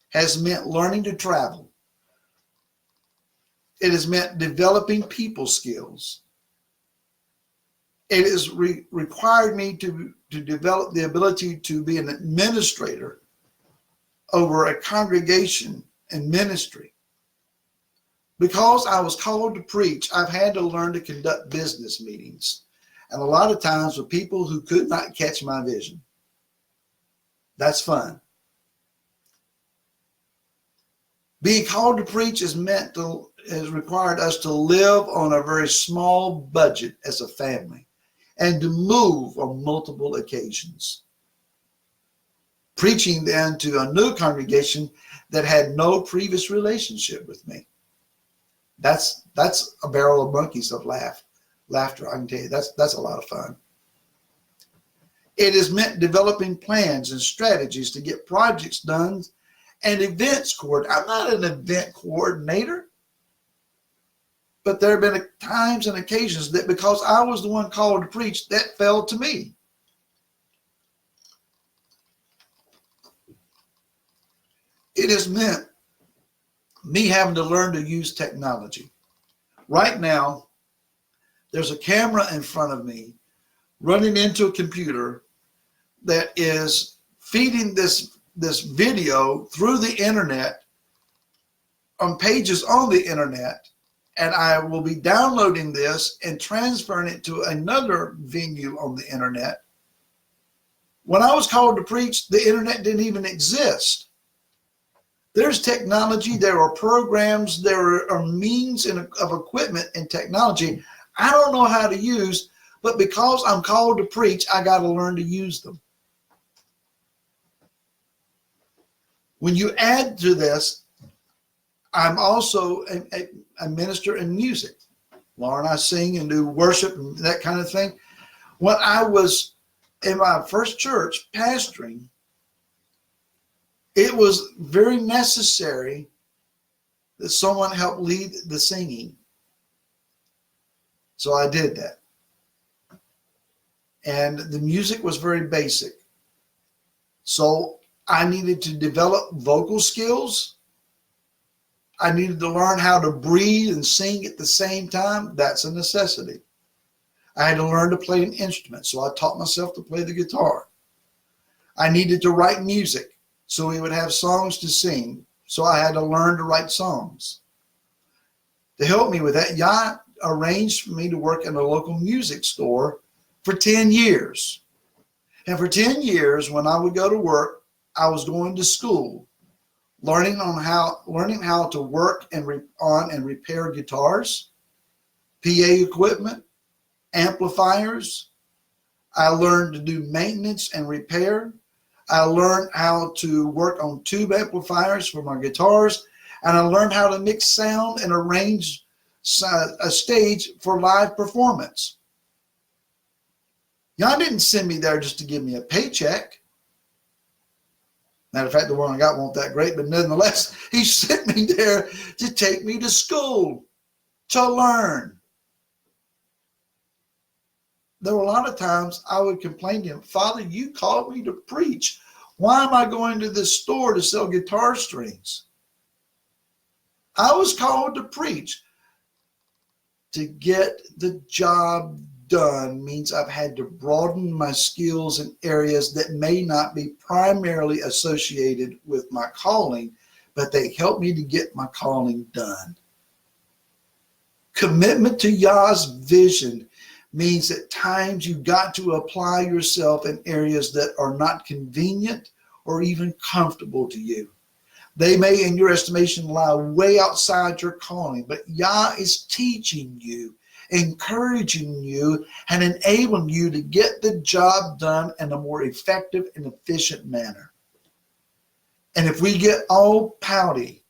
has meant learning to travel. It has meant developing people skills. It has required me to develop the ability to be an administrator over a congregation and ministry. Because I was called to preach, I've had to learn to conduct business meetings. And a lot of times with people who could not catch my vision. That's fun. Being called to preach has required us to live on a very small budget as a family and to move on multiple occasions. Preaching then to a new congregation that had no previous relationship with me. That's a barrel of monkeys of laughter. I can tell you that's a lot of fun. It has meant developing plans and strategies to get projects done and events coordinated. I'm not an event coordinator, but there have been times and occasions that because I was the one called to preach, that fell to me. It has meant me having to learn to use technology. Right now, there's a camera in front of me running into a computer that is feeding this video through the internet on pages on the internet and I will be downloading this and transferring it to another venue on the internet. When I was called to preach, the internet didn't even exist. There's technology, there are programs, there are means of equipment and technology I don't know how to use, but because I'm called to preach, I got to learn to use them. When you add to this, I'm also a minister in music. Laura and I sing and do worship and that kind of thing. When I was in my first church pastoring, it was very necessary that someone help lead the singing. So I did that. And the music was very basic. So I needed to develop vocal skills. I needed to learn how to breathe and sing at the same time. That's a necessity. I had to learn to play an instrument, so I taught myself to play the guitar. I needed to write music, so we would have songs to sing, so I had to learn to write songs. To help me with that, Yah arranged for me to work in a local music store for 10 years. And for 10 years, when I would go to work, I was going to school, learning how to work and repair guitars, PA equipment, amplifiers. I learned to do maintenance and repair. I learned how to work on tube amplifiers for my guitars, and I learned how to mix sound and arrange a stage for live performance. Y'all didn't send me there just to give me a paycheck. Matter of fact, the one I got wasn't that great, but nonetheless, he sent me there to take me to school, to learn. There were a lot of times I would complain to him, Father, you called me to preach. Why am I going to this store to sell guitar strings? I was called to preach. To get the job done means I've had to broaden my skills in areas that may not be primarily associated with my calling, but they help me to get my calling done. Commitment to Yah's vision means at times you've got to apply yourself in areas that are not convenient or even comfortable to you. They may, in your estimation, lie way outside your calling, but Yah is teaching you, encouraging you, and enabling you to get the job done in a more effective and efficient manner. And if we get all pouty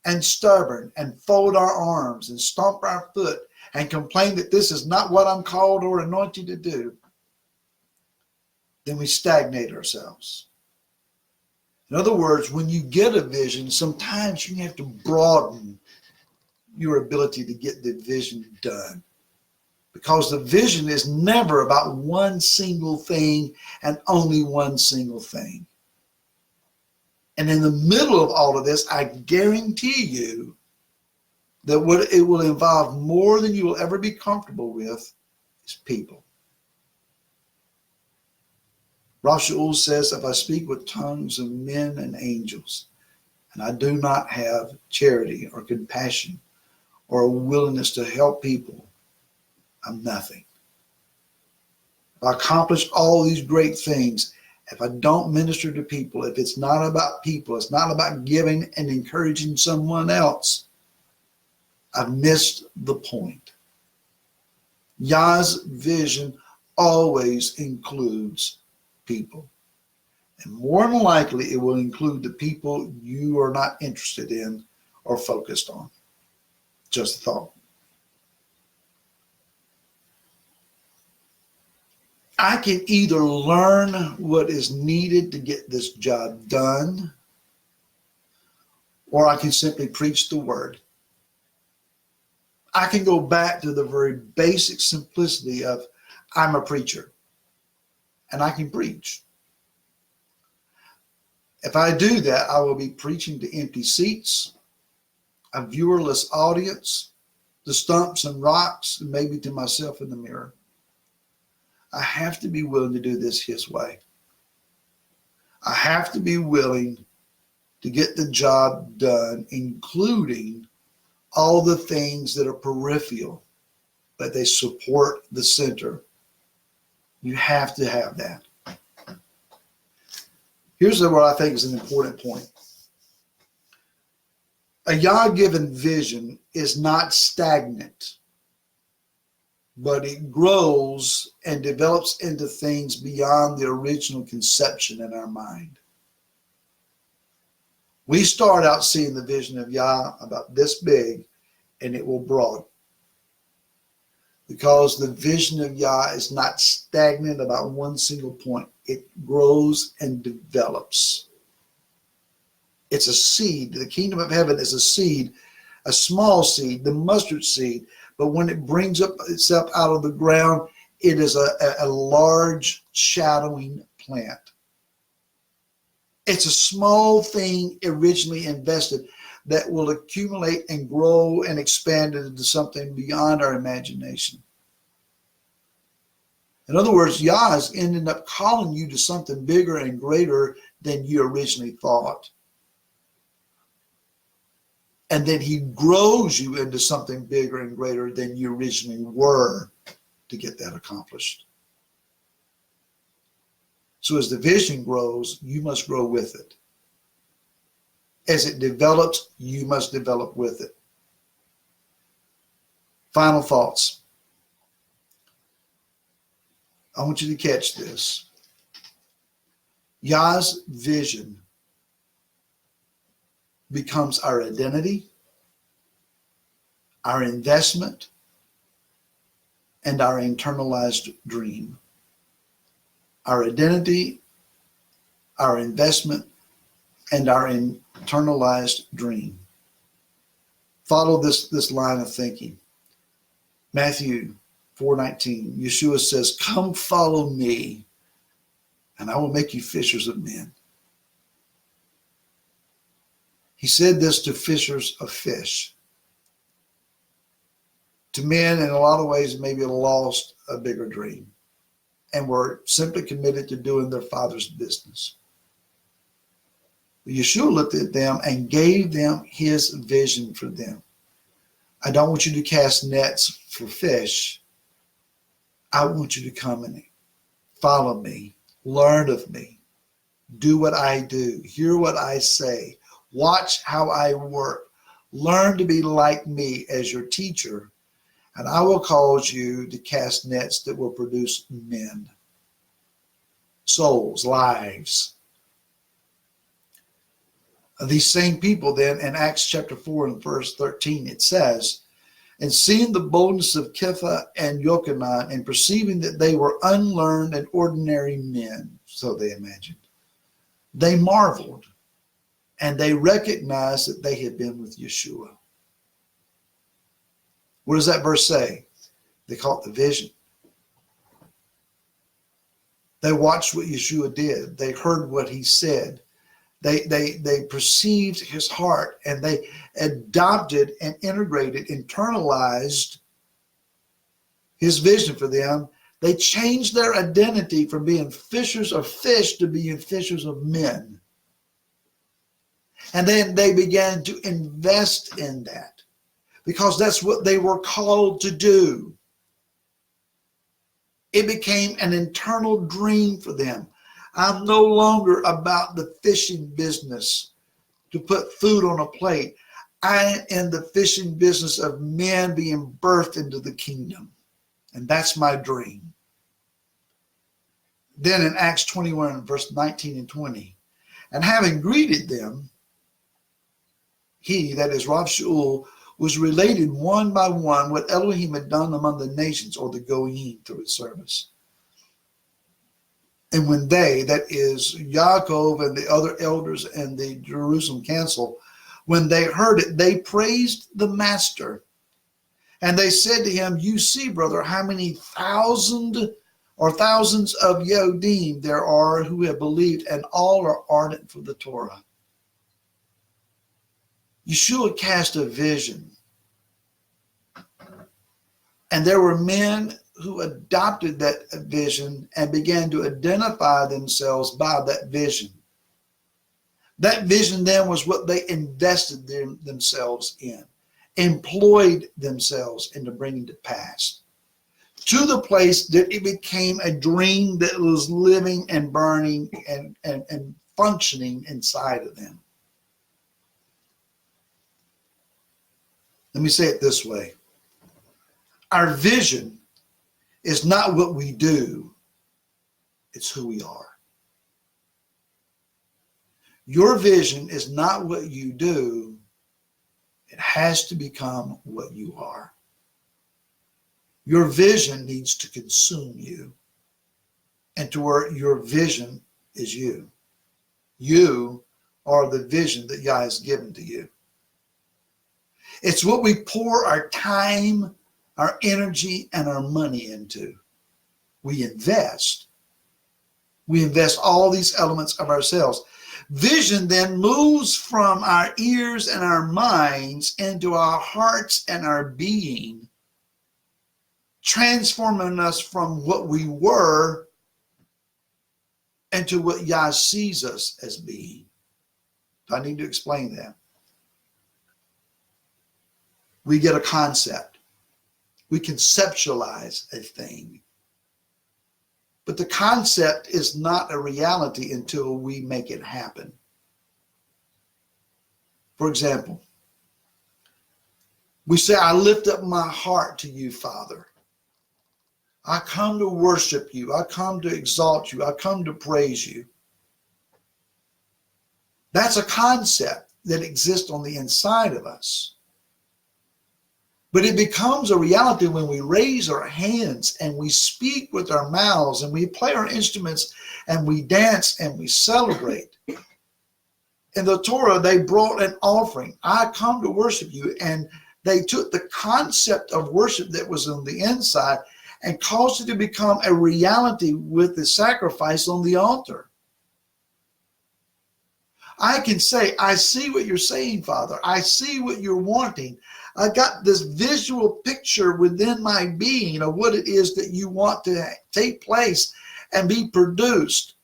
and stubborn and fold our arms and stomp our foot and complain that this is not what I'm called or anointed to do, then we stagnate ourselves. In other words, when you get a vision, sometimes you have to broaden your ability to get the vision done. Because the vision is never about one single thing and only one single thing. And in the middle of all of this, I guarantee you that what it will involve more than you will ever be comfortable with is people. Rashul says, if I speak with tongues of men and angels, and I do not have charity or compassion or a willingness to help people, I'm nothing. If I accomplish all these great things, if I don't minister to people, if it's not about people, it's not about giving and encouraging someone else, I've missed the point. Yah's vision always includes people. And more than likely, it will include the people you are not interested in or focused on. Just a thought. I can either learn what is needed to get this job done, or I can simply preach the word. I can go back to the very basic simplicity of I'm a preacher, and I can preach. If I do that, I will be preaching to empty seats, a viewerless audience, the stumps and rocks, and maybe to myself in the mirror. I have to be willing to do this his way. I have to be willing to get the job done, including all the things that are peripheral, but they support the center. You have to have that. Here's what I think is an important point. A Yah-given vision is not stagnant, but it grows and develops into things beyond the original conception in our mind. We start out seeing the vision of Yah about this big, and it will broaden. Because the vision of Yah is not stagnant about one single point. It grows and develops. It's a seed. The kingdom of heaven is a seed, a small seed, the mustard seed. But when it brings up itself out of the ground, it is a large shadowing plant. It's a small thing originally invested that will accumulate and grow and expand into something beyond our imagination. In other words, Yah is ending up calling you to something bigger and greater than you originally thought. And then he grows you into something bigger and greater than you originally were to get that accomplished. So as the vision grows, you must grow with it. As it develops, you must develop with it. Final thoughts. I want you to catch this. Yah's vision becomes our identity, our investment, and our internalized dream. Our identity, our investment, and our internalized dream. Follow this line of thinking. Matthew 4:19, Yeshua says, "Come follow me, and I will make you fishers of men." He said this to fishers of fish. To men, in a lot of ways, maybe lost a bigger dream and were simply committed to doing their Father's business. But Yeshua looked at them and gave them his vision for them. I don't want you to cast nets for fish. I want you to come and follow me, learn of me, do what I do, hear what I say, watch how I work, learn to be like me as your teacher, and I will cause you to cast nets that will produce men, souls, lives. These same people then in Acts chapter 4 and verse 13, it says, "And seeing the boldness of Kepha and Yochanan, and perceiving that they were unlearned and ordinary men," so they imagined, "they marveled, and they recognized that they had been with Yeshua." What does that verse say? They caught the vision. They watched what Yeshua did. They heard what he said. They perceived his heart, and they adopted and integrated, internalized his vision for them. They changed their identity from being fishers of fish to being fishers of men. And then they began to invest in that because that's what they were called to do. It became an internal dream for them. I'm no longer about the fishing business to put food on a plate. I am in the fishing business of men being birthed into the kingdom. And that's my dream. Then in Acts 21, verse 19 and 20, "And having greeted them, he," that is Rav Shaul, "was related one by one what Elohim had done among the nations," or the Goyim, through his service. "And when they," that is Yaakov and the other elders and the Jerusalem council, "when they heard it, they praised the master. And they said to him, 'You see, brother, how many thousands of Yehudim there are who have believed, and all are ardent for the Torah.'" Yeshua cast a vision. And there were men who adopted that vision and began to identify themselves by that vision. That vision then was what they invested themselves in. employed themselves into bringing to pass, to the place that it became a dream that was living and burning and functioning inside of them. Let me say it this way. Our vision is not what we do, it's who we are. Your vision is not what you do, it has to become what you are. Your vision needs to consume you, and to where your vision is you. You are the vision that Yah has given to you. It's what we pour our time, our energy, and our money into. We invest all these elements of ourselves. Vision then moves from our ears and our minds into our hearts and our being, transforming us from what we were into what Yah sees us as being. Do I need to explain that? We get a concept. We conceptualize a thing. But the concept is not a reality until we make it happen. For example, we say, I lift up my heart to you, Father. I come to worship you. I come to exalt you. I come to praise you. That's a concept that exists on the inside of us. But it becomes a reality when we raise our hands and we speak with our mouths and we play our instruments and we dance and we celebrate. In the Torah, they brought an offering. I come to worship you. And they took the concept of worship that was on the inside and caused it to become a reality with the sacrifice on the altar. I can say, I see what you're saying, Father. I see what you're wanting. I got this visual picture within my being of what it is that you want to take place and be produced.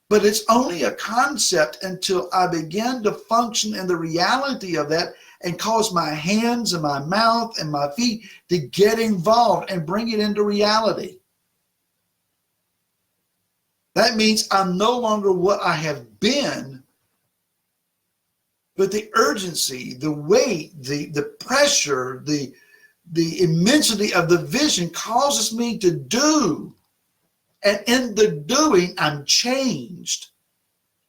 But it's only a concept until I begin to function in the reality of that and cause my hands and my mouth and my feet to get involved and bring it into reality. That means I'm no longer what I have been, but the urgency, the weight, the pressure, the immensity of the vision causes me to do. And in the doing, I'm changed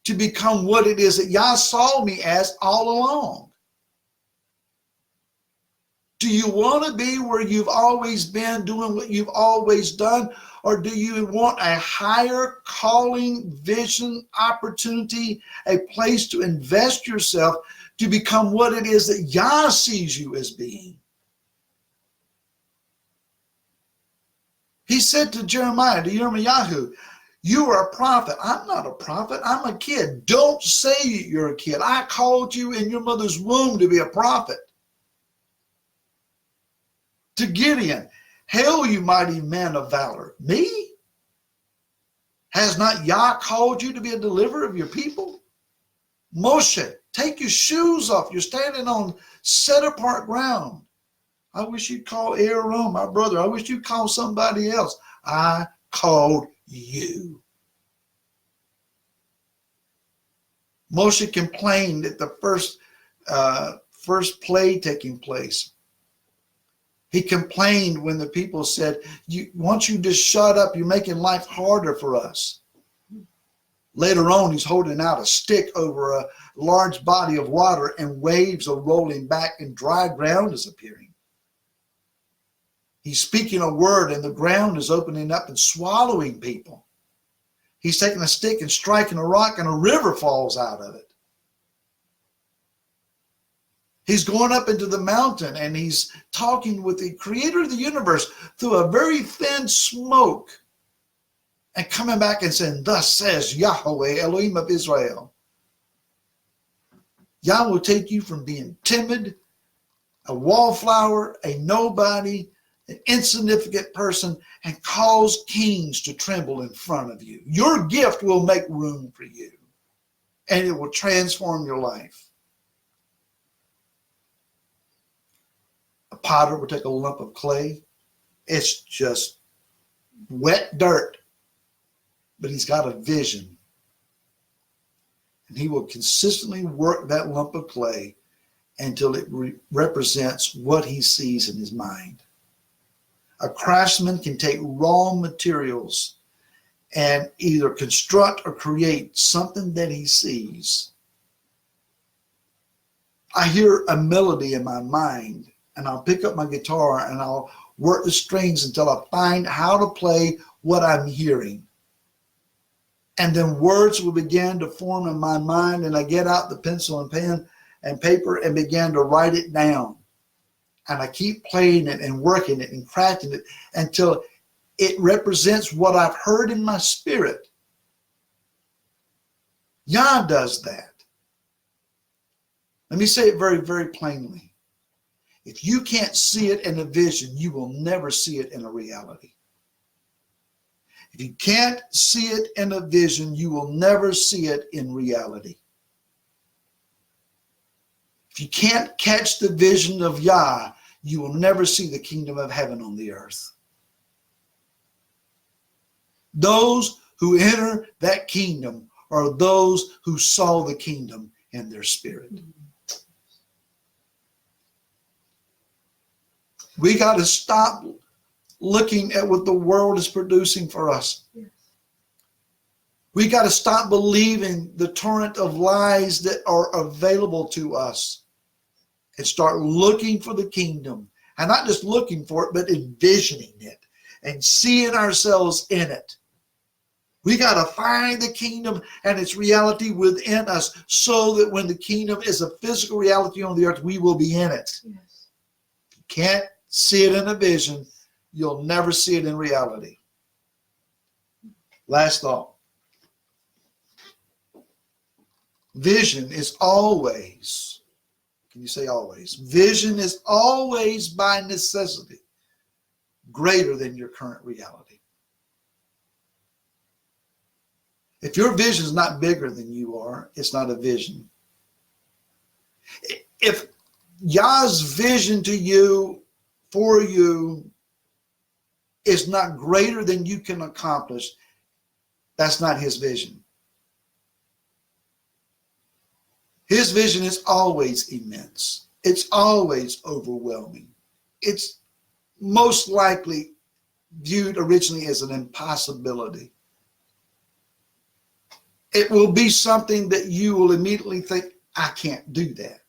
to become what it is that Yah saw me as all along. Do you want to be where you've always been, doing what you've always done? Or do you want a higher calling, vision, opportunity, a place to invest yourself to become what it is that Yah sees you as being? He said to Jeremiah, to Yirmiyahu, you are a prophet. I'm not a prophet. I'm a kid. Don't say you're a kid. I called you in your mother's womb to be a prophet. To Gideon, hail you mighty man of valor. Me? Has not Yah called you to be a deliverer of your people? Moshe, take your shoes off. You're standing on set apart ground. I wish you'd call Aaron, my brother. I wish you'd call somebody else. I called you. Moshe complained at the first plague taking place. He complained when the people said, once you just shut up, you're making life harder for us. Later on, he's holding out a stick over a large body of water and waves are rolling back and dry ground is appearing. He's speaking a word and the ground is opening up and swallowing people. He's taking a stick and striking a rock and a river falls out of it. He's going up into the mountain and he's talking with the creator of the universe through a very thin smoke and coming back and saying, thus says Yahweh, Elohim of Israel. Yah will take you from being timid, a wallflower, a nobody, an insignificant person, and cause kings to tremble in front of you. Your gift will make room for you, and it will transform your life. potter will take a lump of clay. It's just wet dirt, but he's got a vision. And he will consistently work that lump of clay until it represents what he sees in his mind. A craftsman can take raw materials and either construct or create something that he sees. I hear a melody in my mind, and I'll pick up my guitar and I'll work the strings until I find how to play what I'm hearing. And then words will begin to form in my mind, and I get out the pencil and pen and paper and begin to write it down. And I keep playing it and working it and crafting it until it represents what I've heard in my spirit. Yah does that. Let me say it very, very plainly. If you can't see it in a vision, you will never see it in a reality. If you can't see it in a vision, you will never see it in reality. If you can't catch the vision of Yah, you will never see the kingdom of heaven on the earth. Those who enter that kingdom are those who saw the kingdom in their spirit. We got to stop looking at what the world is producing for us. Yes. We got to stop believing the torrent of lies that are available to us and start looking for the kingdom. And not just looking for it, but envisioning it and seeing ourselves in it. We got to find the kingdom and its reality within us so that when the kingdom is a physical reality on the earth, we will be in it. Yes. If you can't see it in a vision, you'll never see it in reality. Last thought. Vision is always, can you say always? Vision is always by necessity greater than your current reality. If your vision is not bigger than you are, it's not a vision. If Yah's vision to you, for you, is not greater than you can accomplish, that's not his vision. His vision is always immense. It's always overwhelming. It's most likely viewed originally as an impossibility. It will be something that you will immediately think, I can't do that.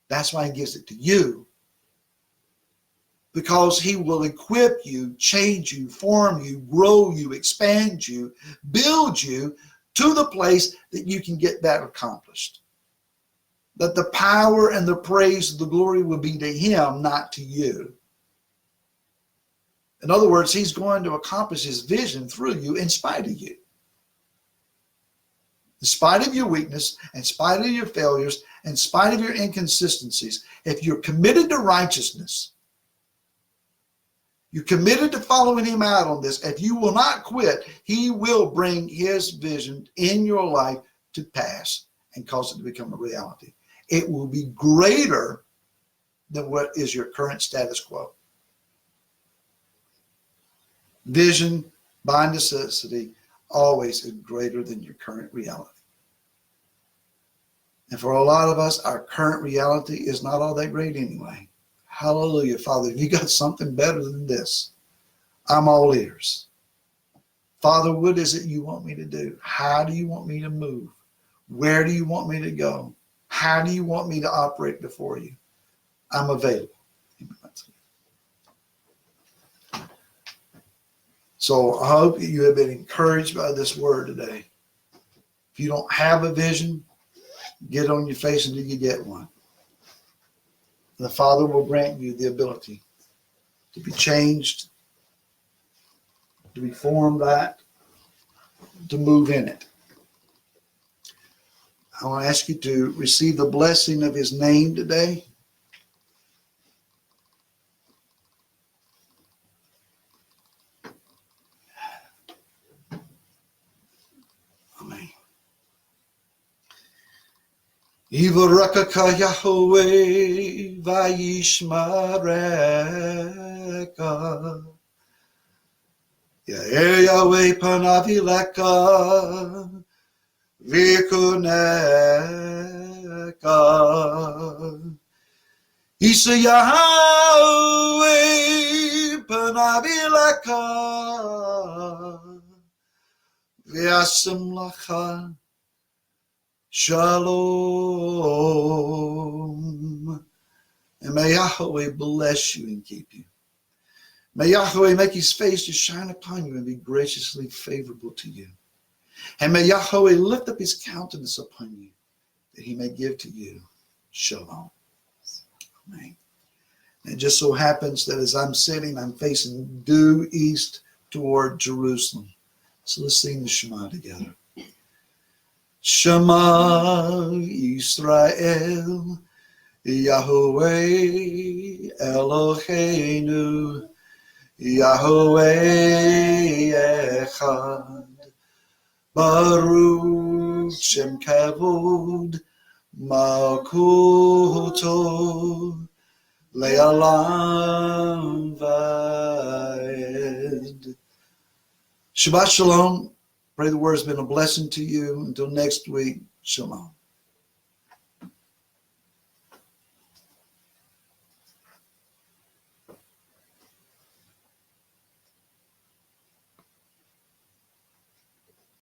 That's why he gives it to you. Because he will equip you, change you, form you, grow you, expand you, build you to the place that you can get that accomplished. That the power and the praise, the glory will be to him, not to you. In other words, he's going to accomplish his vision through you in spite of you. In spite of your weakness, in spite of your failures, in spite of your inconsistencies, if you're committed to righteousness, you're committed to following him out on this, if you will not quit, he will bring his vision in your life to pass and cause it to become a reality. It will be greater than what is your current status quo. Vision, by necessity, always is greater than your current reality. And for a lot of us, our current reality is not all that great anyway. Hallelujah, Father. If you got something better than this, I'm all ears. Father, what is it you want me to do? How do you want me to move? Where do you want me to go? How do you want me to operate before you? I'm available. So I hope you have been encouraged by this word today. If you don't have a vision, get on your face until you get one. The Father will grant you the ability to be changed, to be formed that, to move in it. I want to ask you to receive the blessing of his name today. Amen. Yivarakaka Yahweh vayishmareka. Ya'er Yahweh panavileka v'yikuneka. Isa Yahweh panavileka v'yasim lacha shalom. And may Yahweh bless you and keep you. May Yahweh make his face to shine upon you and be graciously favorable to you. And may Yahweh lift up his countenance upon you, that he may give to you shalom. Amen. And it just so happens that as I'm sitting, I'm facing due east toward Jerusalem. So let's sing the Shema together. Shema Yisrael, Yahweh Eloheinu, Yahweh Echad, Baruch Shem Kavod, Malkuto, Le'alam Vayed. Shabbat Shalom. Pray the word's been a blessing to you. Until next week, Shalom.